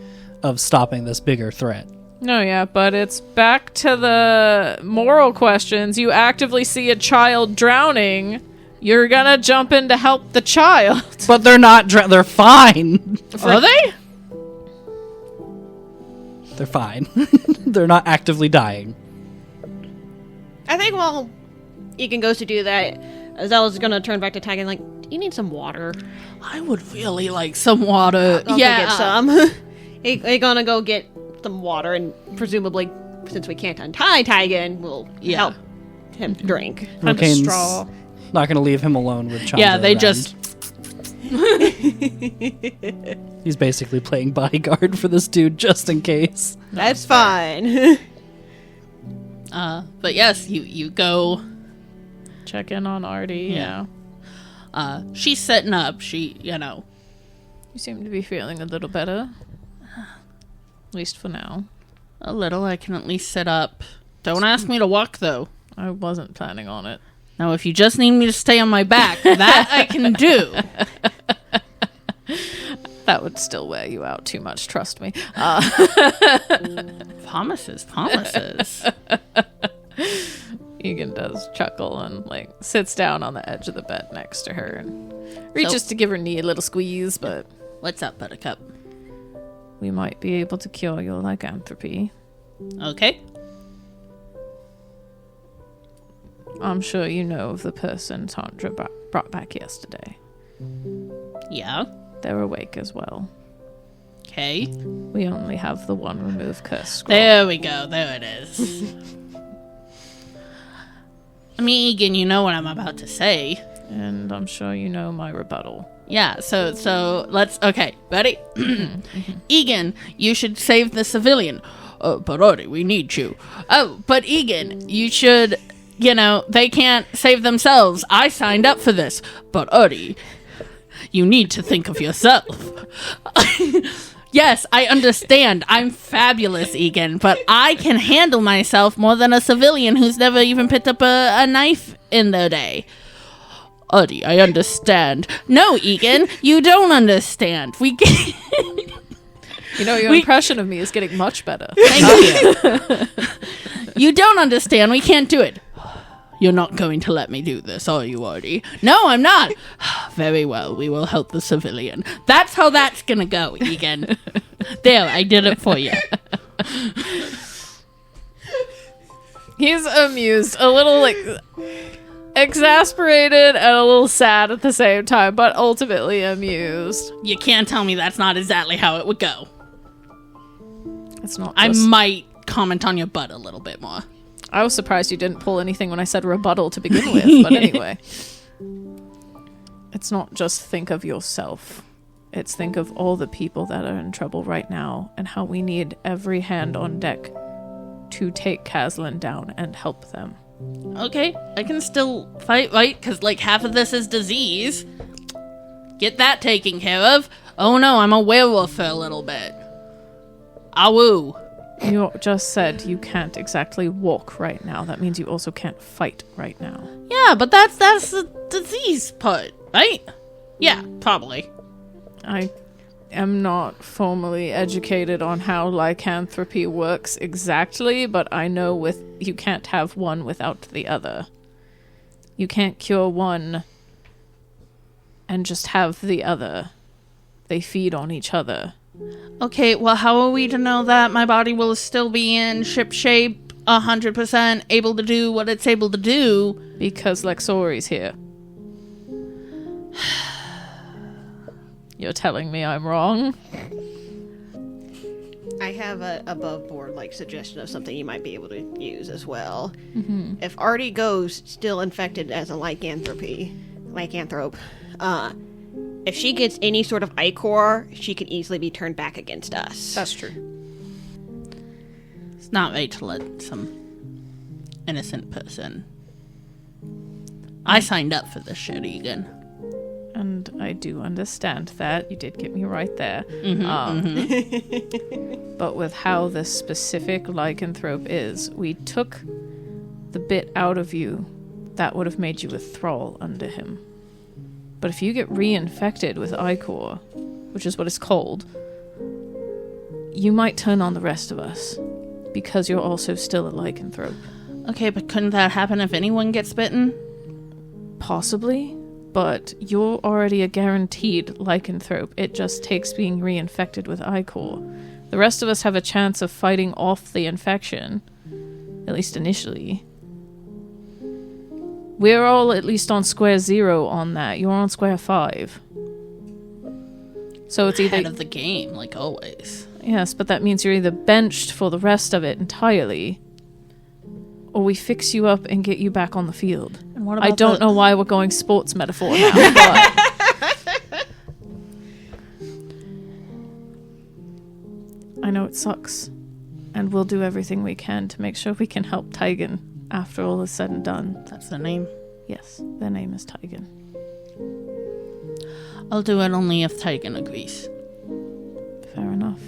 of stopping this bigger threat. No, yeah, but it's back to the moral questions. You actively see a child drowning. You're gonna jump in to help the child. But they're not they're fine. Are they? They're fine. They're not actively dying. I think while Egan goes to do that, Zella's gonna turn back to Tag and like, do you need some water? I would really like some water. I'll go get some. He's gonna go get some water, and presumably, since we can't untie Tygan, we'll help him drink. Rokain's not going to leave him alone with Chandra Yeah, they around. just He's basically playing bodyguard for this dude just in case. That's fine. But yes, you go. Check in on Artie, yeah. She's setting up. You seem to be feeling a little better. At least for now. A little. I can at least sit up. Don't ask me to walk, though. I wasn't planning on it. Now, if you just need me to stay on my back, that I can do. That would still wear you out too much, trust me. Promises. Ygin does chuckle and, sits down on the edge of the bed next to her and reaches to give her knee a little squeeze, but... What's up, Buttercup? We might be able to cure your lycanthropy. Okay. I'm sure you know of the person Sandra brought back yesterday. Yeah. They're awake as well. Okay. We only have the one remove curse scroll. There we go. There it is. I mean, Ygin, you know what I'm about to say. And I'm sure you know my rebuttal. Yeah, so let's... Okay, ready? Ygin, you should save the civilian. Oh, but Artie, we need you. Oh, but Ygin, you should... they can't save themselves. I signed up for this. But Artie, you need to think of yourself. Yes, I understand. I'm fabulous, Ygin, but I can handle myself more than a civilian who's never even picked up a knife in their day. Artie, I understand. No, Ygin, you don't understand. We can't... Your impression of me is getting much better. Thank you. You don't understand. We can't do it. You're not going to let me do this, are you, Artie? No, I'm not. Very well, we will help the civilian. That's how that's gonna go, Ygin. There, I did it for you. He's amused, a little, exasperated and a little sad at the same time, but ultimately amused. You can't tell me that's not exactly how it would go. It's not I might comment on your butt a little bit more. I was surprised you didn't pull anything when I said rebuttal to begin with, but anyway. It's not just think of yourself. It's think of all the people that are in trouble right now and how we need every hand on deck to take Kazlan down and help them. Okay, I can still fight, right? Because, half of this is disease. Get that taken care of. Oh no, I'm a werewolf for a little bit. Awoo. You just said you can't exactly walk right now. That means you also can't fight right now. Yeah, but that's the disease part, right? Yeah, probably. I am not formally educated on how lycanthropy works exactly, but I know you can't have one without the other. You can't cure one and just have the other. They feed on each other. Okay, well, how are we to know that my body will still be in ship shape, 100% able to do what it's able to do? Because Lexori's here. You're telling me I'm wrong? I have a above board suggestion of something you might be able to use as well. Mm-hmm. If Artie goes still infected as a lycanthrope, if she gets any sort of ichor, she can easily be turned back against us. That's true. It's not right to let some innocent person. I signed up for this shit, Ygin. And I do understand that. You did get me right there. But with how this specific lycanthrope is, we took the bit out of you that would have made you a thrall under him. But if you get reinfected with ichor, which is what it's called, you might turn on the rest of us, because you're also still a lycanthrope. Okay, but couldn't that happen if anyone gets bitten? Possibly, but you're already a guaranteed lycanthrope. It just takes being reinfected with ichor. The rest of us have a chance of fighting off the infection, at least initially. We're all at least on square 0 on that. You're on square 5. So it's either... Head of the game, like always. Yes, but that means you're either benched for the rest of it entirely, or we fix you up and get you back on the field. And what about I don't know why we're going sports metaphor now, but... I know it sucks, and we'll do everything we can to make sure we can help Ygin after all is said and done. That's the name? Yes, their name is Ygin. I'll do it only if Ygin agrees. Fair enough.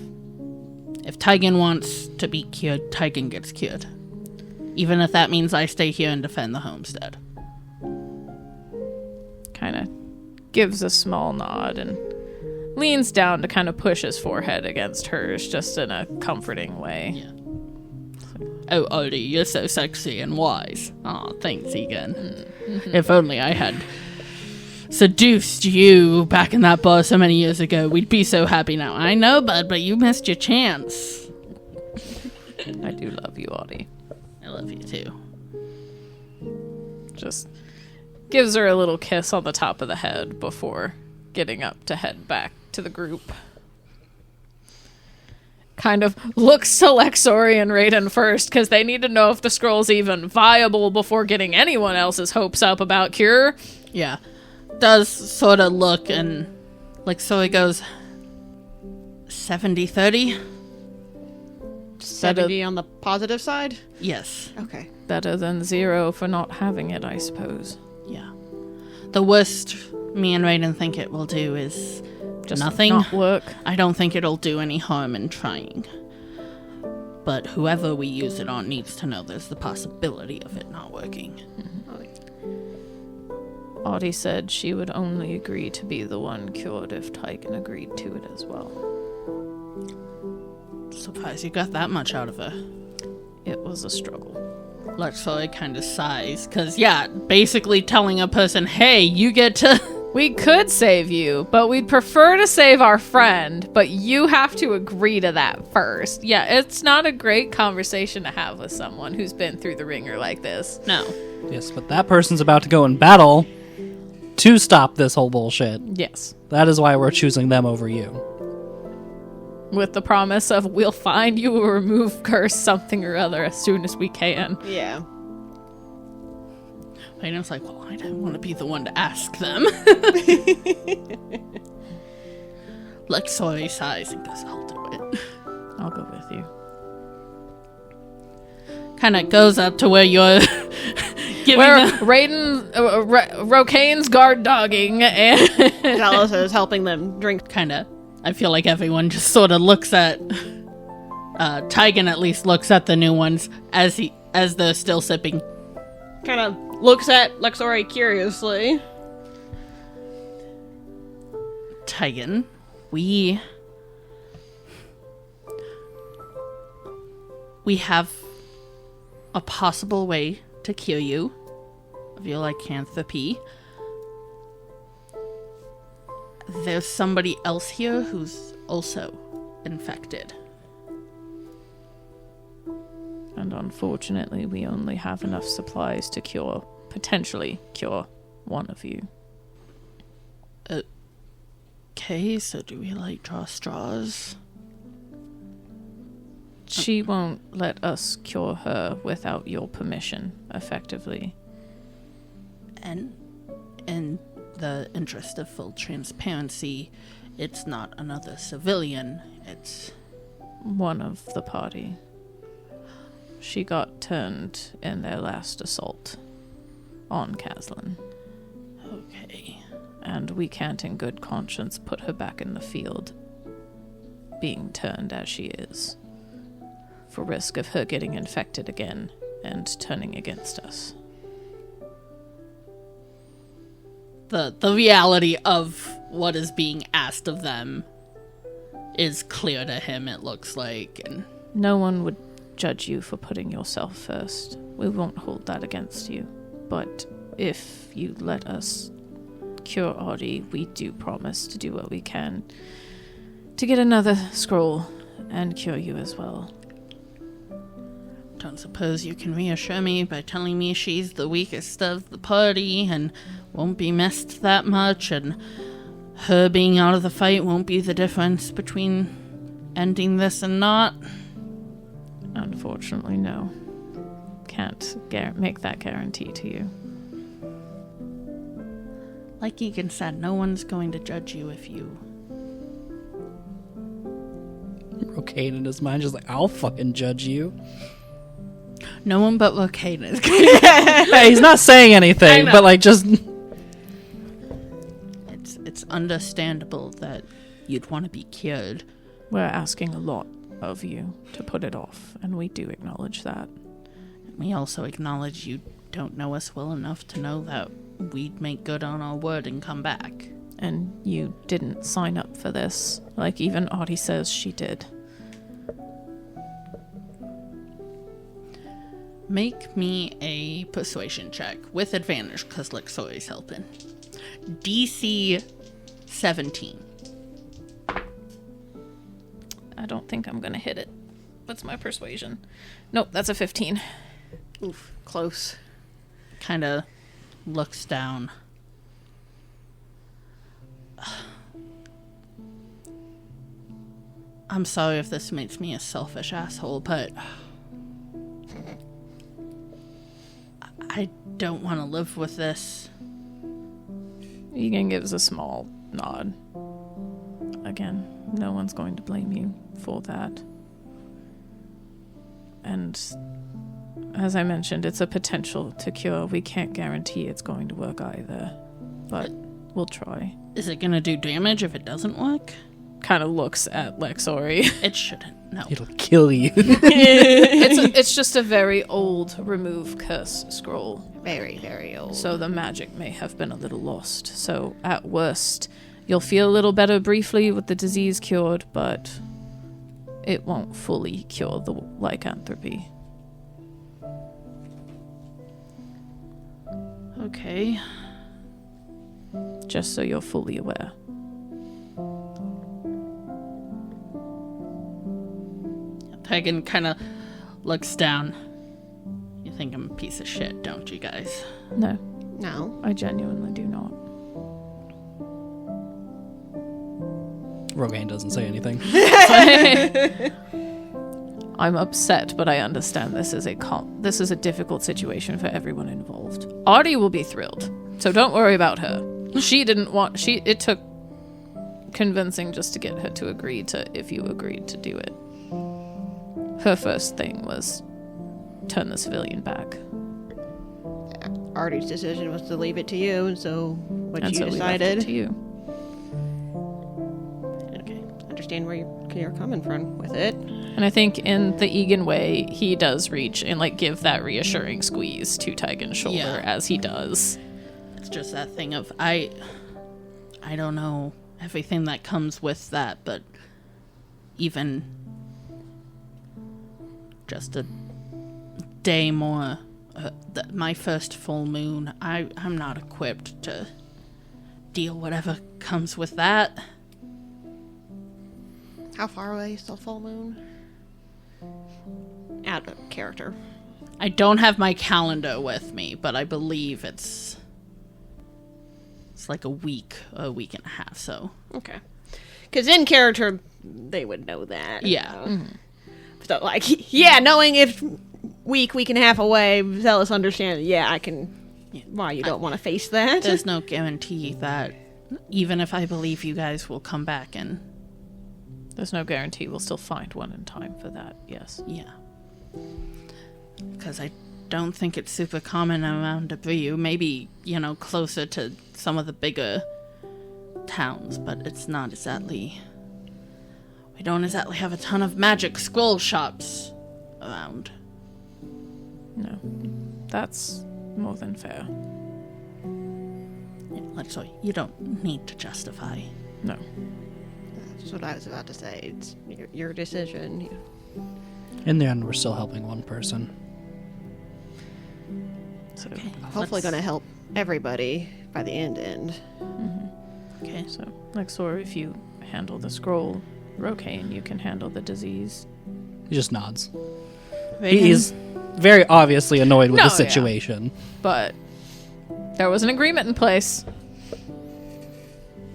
If Ygin wants to be cured, Ygin gets cured. Even if that means I stay here and defend the homestead. Kind of gives a small nod and leans down to kind of push his forehead against hers, just in a comforting way. Yeah. Oh, Odie, you're so sexy and wise. Aw, thanks, Ygin. Mm-hmm. If only I had seduced you back in that bar so many years ago, we'd be so happy now. I know, bud, but you missed your chance. I do love you, Audie. I love you, too. Just gives her a little kiss on the top of the head before getting up to head back to the group. Kind of looks to Lexori and Raiden first, because they need to know if the scroll's even viable before getting anyone else's hopes up about cure. Yeah. Does sort of look, and Lexori goes 70-30? 70 on the positive side? Yes. Okay. Better than 0 for not having it, I suppose. Yeah. The worst me and Raiden think it will do is Just nothing. not work. I don't think it'll do any harm in trying. But whoever we use it on needs to know there's the possibility of it not working. Audie said she would only agree to be the one cured if Ygin agreed to it as well. Surprised you got that much out of her. It was a struggle. Lexori kind of sighs, because, yeah, basically telling a person, hey, you get to... We could save you, but we'd prefer to save our friend, but you have to agree to that first. Yeah, it's not a great conversation to have with someone who's been through the ringer like this. No. Yes, but that person's about to go in battle to stop this whole bullshit. Yes. That is why we're choosing them over you. With the promise of we'll find you or remove curse something or other as soon as we can. Yeah. Raiden's like, well, I didn't want to be the one to ask them. Lexori sighs and goes, I'll do it. I'll go with you. Kind of goes up to where you're giving Where Raiden, Rokain's guard dogging, and Xelas is helping them drink. kind of, I feel like everyone just sort of looks at, Ygin at least looks at the new ones as they're still sipping. Kind of looks at Lexori curiously. Ygin, we have a possible way to cure you of your lycanthropy. There's somebody else here who's also infected. And unfortunately, we only have enough supplies to potentially cure one of you. Okay, so do we, draw straws? She won't let us cure her without your permission, effectively. And in the interest of full transparency, it's not another civilian, it's... One of the party. She got turned in their last assault on Caslin. Okay. And we can't in good conscience put her back in the field, being turned as she is, for risk of her getting infected again and turning against us. The reality of what is being asked of them is clear to him, it looks like. And No one would judge you for putting yourself first. We won't hold that against you. But if you let us cure Audie, we do promise to do what we can to get another scroll and cure you as well. don't suppose you can reassure me by telling me she's the weakest of the party and won't be missed that much, and her being out of the fight won't be the difference between ending this and not? Unfortunately, no. Can't make that guarantee to you. Like Ygin said, no one's going to judge you if you Rokain in his mind, just like, I'll fucking judge you. No one but Rokain is. Hey, he's not saying anything, but like just. It's understandable that you'd want to be cured. We're asking a lot of you to put it off, and we do acknowledge that. We also acknowledge you don't know us well enough to know that we'd make good on our word and come back. And you didn't sign up for this, like even Audie says she did. Make me a persuasion check with advantage, because Lexori's helping. DC 17. I don't think I'm gonna hit it. What's my persuasion? Nope, that's a 15. Oof, close. Kind of looks down. I'm sorry if this makes me a selfish asshole, but I don't want to live with this. Ygin gives a small nod. Again, no one's going to blame you for that. And as I mentioned, it's a potential to cure. We can't guarantee it's going to work either, but we'll try. Is it going to do damage if it doesn't work? Kind of looks at Lexori. It shouldn't, no. It'll kill you. It's just a very old remove curse scroll. Very, very old. So the magic may have been a little lost. So at worst, you'll feel a little better briefly with the disease cured, but it won't fully cure the lycanthropy. Okay. Just so you're fully aware. Pagan kind of looks down. You think I'm a piece of shit, don't you guys? No, No. I genuinely do not. Rokain doesn't say anything. I'm upset, but I understand this is a difficult situation for everyone involved. Audie will be thrilled, so don't worry about her. She didn't want. It took convincing just to get her to agree to if you agreed to do it. Her first thing was turn the civilian back. Artie's decision was to leave it to you, and so what And you so we left it decided. to you. Okay, understand where you're coming from with it. And I think in the Ygin way, he does reach and like give that reassuring squeeze to Tygan's shoulder Yeah. as he does. It's just that thing of, I don't know everything that comes with that, but even just a day more, my first full moon, I'm not equipped to deal whatever comes with that. How far away is the full moon? Out of character. I don't have my calendar with me, but I believe it's like a week and a half, so. Okay. Because in character, they would know that. Yeah. Mm-hmm. So, like, yeah, knowing if week and a half away, Xelas understand, I can, why you don't want to face that. There's no guarantee that even if I believe you guys will come back and... There's no guarantee we'll still find one in time for that, yes. Yeah. Because I don't think it's super common around Abreu. Maybe, closer to some of the bigger towns, but it's not exactly... We don't exactly have a ton of magic scroll shops around. No. That's more than fair. So you don't need to justify. No. That's what I was about to say. It's your decision. In the end, we're still helping one person. So, Hopefully going to help everybody by the end. Okay. so Lexor, if you handle the scroll, Rokain, you can handle the disease. He just nods. Reagan? He's very obviously annoyed with No, the situation. But there was an agreement in place.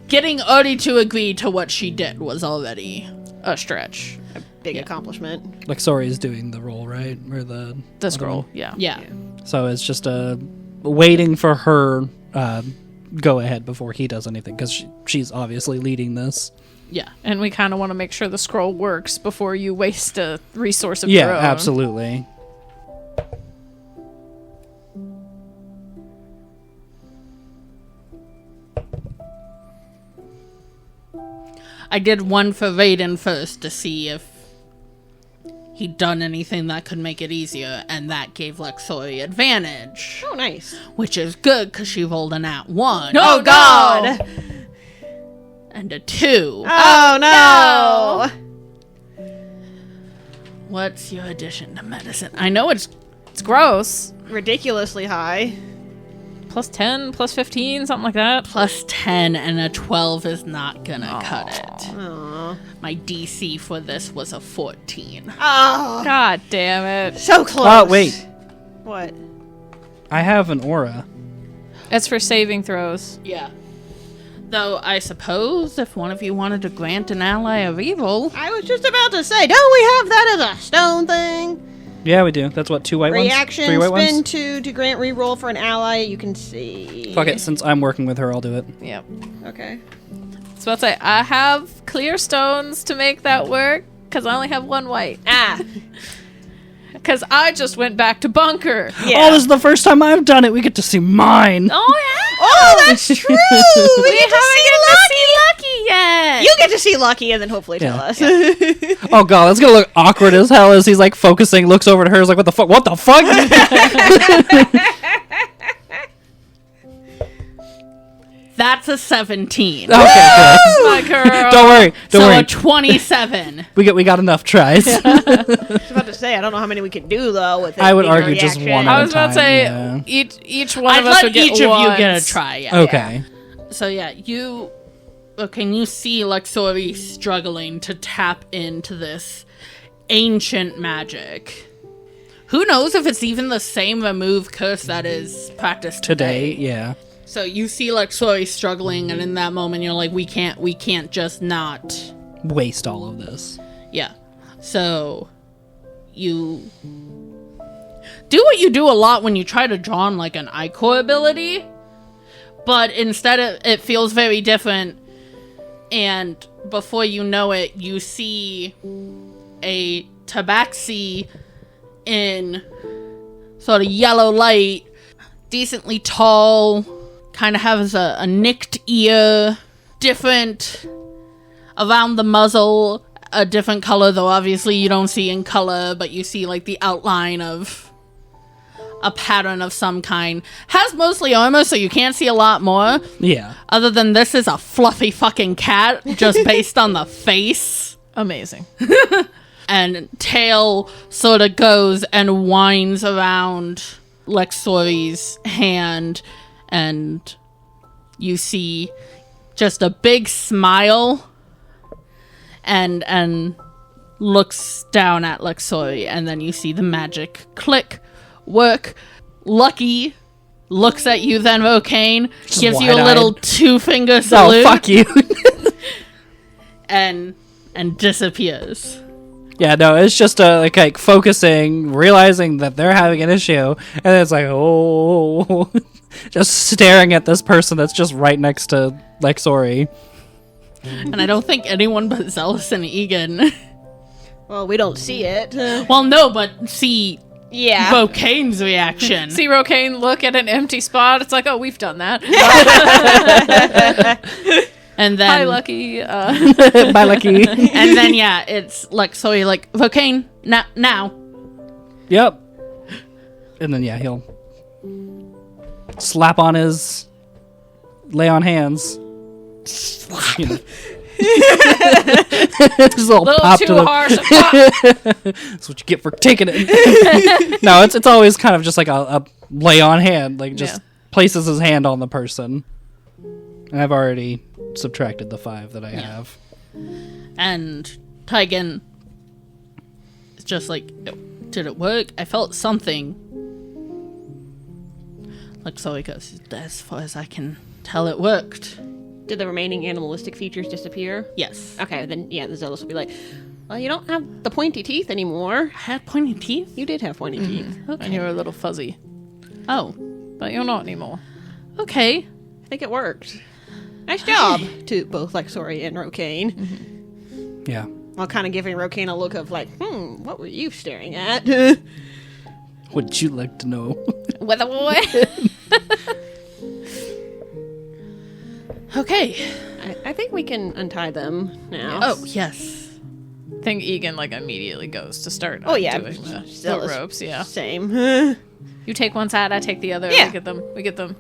Getting Artie to agree to what she did was already... A stretch. A big accomplishment. Like, Sori is doing the role, right? Or the Scroll, one? yeah. Yeah. So it's just waiting for her go ahead before he does anything, because she's obviously leading this. Yeah. And we kind of want to make sure the scroll works before you waste a resource of your own. Yeah, absolutely. I did one for Raiden first to see if he'd done anything that could make it easier, and that gave Lexori advantage. Oh, nice. Which is good, because she rolled a nat 1. Oh, God. And a 2. Oh, no. What's your addition to medicine? I know it's It's gross. Ridiculously high. Plus 10, plus 15, something like that. plus 10, and a 12 is not gonna cut it. Aw. My DC for this was a 14. Oh, God damn it. so close. Oh, wait. What? I have an aura. It's for saving throws. Yeah. Though, I suppose if one of you wanted to grant an ally a reroll, I was just about to say, don't we have that as a stone thing? Yeah, we do. That's what, 2 white ones? Reaction, 3 white spin ones? 2 to grant reroll for an ally. You can see. Fuck it, since I'm working with her, I'll do it. Yep. Okay. So I'd say I have clear stones to make that work because I only have 1 white. Ah. Because I just went back to bunker. Yeah. Oh, this is the first time I've done it. We get to see mine. Oh, yeah. Oh, that's true. we get to see lucky yet! You get to see Lucky and then hopefully tell Yeah. us. Oh god, that's gonna look awkward as hell as he's like focusing, looks over at her, is like, what the fuck? What the fuck? That's a 17. Okay, good. My girl. Don't worry. Don't So worry. a 27. We got enough tries. I was about to say, I don't know how many we can do though. With it I would being a argue just reaction. one I at was about to time, say yeah. each one I'd of us let would get each of you get a once. try, yeah. Okay. So yeah, you... Can you see Lexori struggling to tap into this ancient magic? Who knows if it's even the same remove curse that is practiced Today, yeah. So you see Lexori struggling, and in that moment you're like, we can't just not... Waste all of this. Yeah. So you do what you do a lot when you try to draw on like an Icor ability, but instead it feels very different, and before you know it, you see a tabaxi in sort of yellow light, decently tall, kind of has a nicked ear, different around the muzzle, a different color, though obviously you don't see in color, but you see like the outline of a pattern of some kind. Has mostly armor, so you can't see a lot more. Yeah. Other than this is a fluffy fucking cat, just based on the face. Amazing. And tail sort of goes and winds around Lexori's hand, and you see just a big smile and looks down at Lexori, and then you see the magic click, work. Lucky looks at you, then Rokain gives you a little wide-eyed. 2-finger salute. Oh, fuck you. and disappears. Yeah, no, it's just like focusing, realizing that they're having an issue, and then it's like, oh, just staring at this person that's just right next to Lexori. And I don't think anyone but Xelas and Ygin. Well, we don't see it. Well, no, but see Yeah. Rokain's reaction. See Rokain look at an empty spot. It's like, oh, we've done that. And then Hi, Lucky. Bye, Lucky. and then yeah, it's Lexori like, Rokain, now. Yep. And then, yeah, he'll slap on his... lay on hands. You know. Just a little little pop too to the... harsh. That's what you get for taking it. No, it's always kind of just like a lay on hand, like just Yeah. places his hand on the person. And I've already subtracted the 5 that I have. And Ygin is just like, did it work? I felt something. Lexori goes, as far as I can tell, it worked. Did the remaining animalistic features disappear? Yes. Okay, then yeah, the Xelas will be like, well, you don't have the pointy teeth anymore. I had pointy teeth? You did have pointy teeth. And you're a little fuzzy. Oh, But you're not anymore. okay. I think it worked. Nice job to both Lexori and Rokain. Yeah. While kind of giving Rokain a look of like, what were you staring at? Would you like to know? Weather boy. Okay. I think we can untie them now. Oh, yes. I think Ygin like immediately goes to start Oh, yeah. doing the Xelas. ropes, yeah. Same. You take one side, I take the other. Yeah. We get them.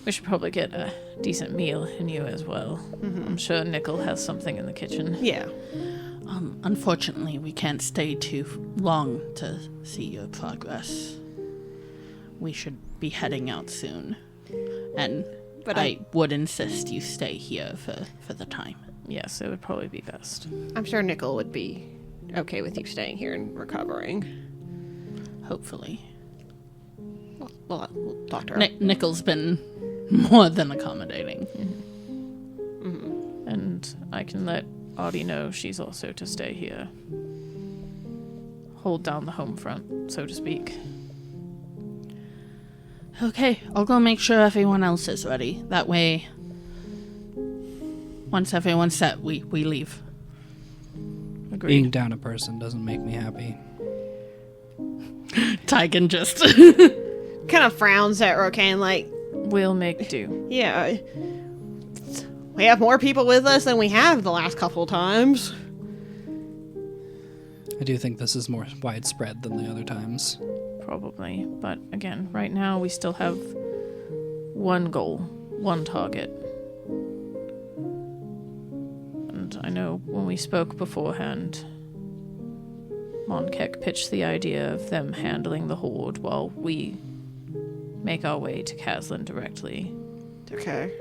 We should probably get a decent meal in you as well. I'm sure Nickel has something in the kitchen. Yeah. Unfortunately, we can't stay too long to see your progress. We should be heading out soon. And But I would insist you stay here for the time. Yes, it would probably be best. I'm sure Nickel would be okay with you staying here and recovering. Hopefully. We'll talk to her. Nickel's been more than accommodating. And I can let Audie know she's also to stay here. Hold down the home front, so to speak. Okay, I'll go make sure everyone else is ready. That way, once everyone's set, we leave. Agreed. Being down a person doesn't make me happy. Tygan just... Kind of frowns at Rokain like, We'll make do. yeah, we have more people with us than we have the last couple times. I do think this is more widespread than the other times. Probably. But again, right now we still have one goal, one target. And I know when we spoke beforehand, Monkek pitched the idea of them handling the Horde while we make our way to Kazlan directly. Okay.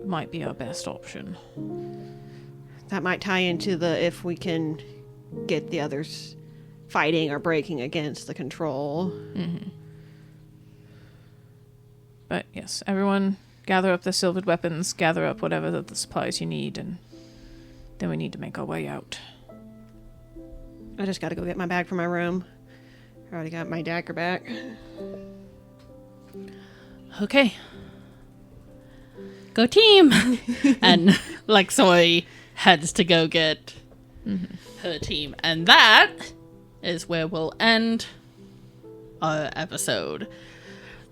Might be our best option. That might tie into the if we can get the others fighting or breaking against the control. But yes, everyone gather up the silvered weapons, gather up whatever the supplies you need, and then we need to make our way out. I just gotta go get my bag from my room. I already got my dagger back. Okay. Go team! And Lexoi heads to go get her team. And that is where we'll end our episode.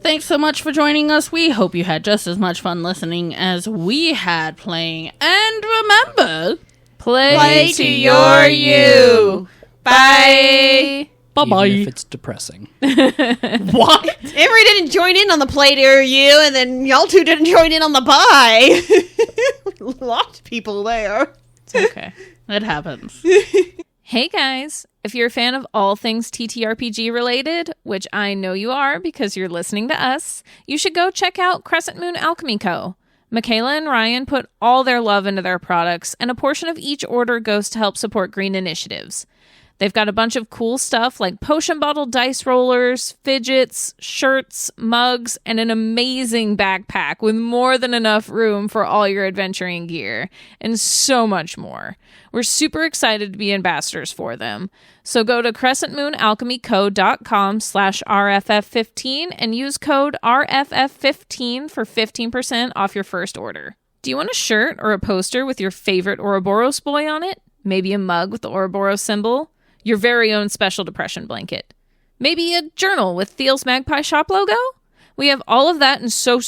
Thanks so much for joining us. We hope you had just as much fun listening as we had playing. And remember, Play to your you. Bye! Bye-bye. Even if it's depressing. What? Avery didn't join in on the play to you, and then y'all two didn't join in on the bye. Lots of people there. It's okay. It happens. Hey guys, if you're a fan of all things TTRPG related, which I know you are because you're listening to us, you should go check out Crescent Moon Alchemy Co. Michaela and Ryan put all their love into their products, and a portion of each order goes to help support green initiatives. They've got a bunch of cool stuff like potion bottle dice rollers, fidgets, shirts, mugs, and an amazing backpack with more than enough room for all your adventuring gear, and so much more. We're super excited to be ambassadors for them. So go to crescentmoonalchemyco.com/RFF15 and use code RFF15 for 15% off your first order. Do you want a shirt or a poster with your favorite Ouroboros boy on it? Maybe a mug with the Ouroboros symbol? Your very own special depression blanket? Maybe a journal with Thiel's Magpie Shop logo? We have all of that and so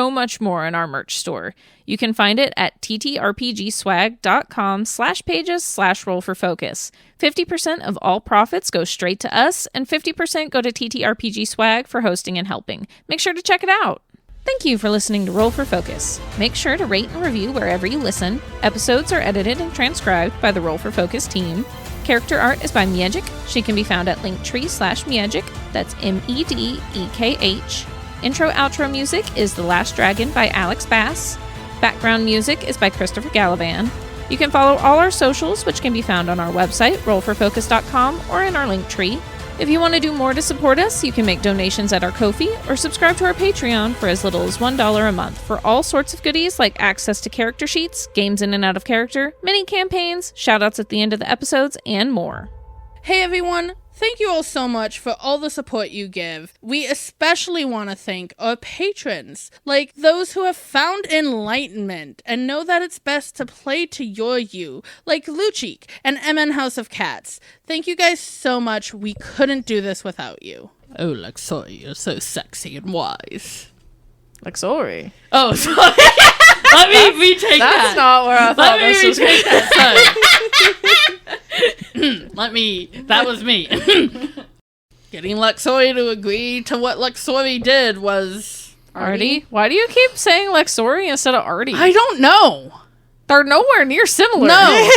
much more in our merch store. You can find it at ttrpgswag.com/pages/roll4focus. 50% of all profits go straight to us, and 50% go to TTRPG Swag for hosting and helping. Make sure to check it out. Thank you for listening to Roll for Focus. Make sure to rate and review wherever you listen. Episodes are edited and transcribed by the Roll for Focus team. Character art is by Miedek. She can be found at linktree/Miedek. That's MEDEKH. Intro-outro music is The Last Dragon by Alex Bass. Background music is by Christopher Gallivan. You can follow all our socials, which can be found on our website, rollforfocus.com, or in our link tree. If you want to do more to support us, you can make donations at our Ko-fi or subscribe to our Patreon for as little as $1 a month for all sorts of goodies like access to character sheets, games in and out of character, mini campaigns, shoutouts at the end of the episodes, and more. Hey everyone, thank you all so much for all the support you give. We especially want to thank our patrons, like those who have found enlightenment and know that it's best to play to your you, like Luchik and MN House of Cats. Thank you guys so much. We couldn't do this without you. Oh, Lexori, you're so sexy and wise. Lexori. Oh, sorry. Let me retake that. That's not where I thought this was going. That was me. Getting Lexori to agree to what Lexori did was... Artie? Why do you keep saying Lexori instead of Artie? I don't know. They're nowhere near similar. No.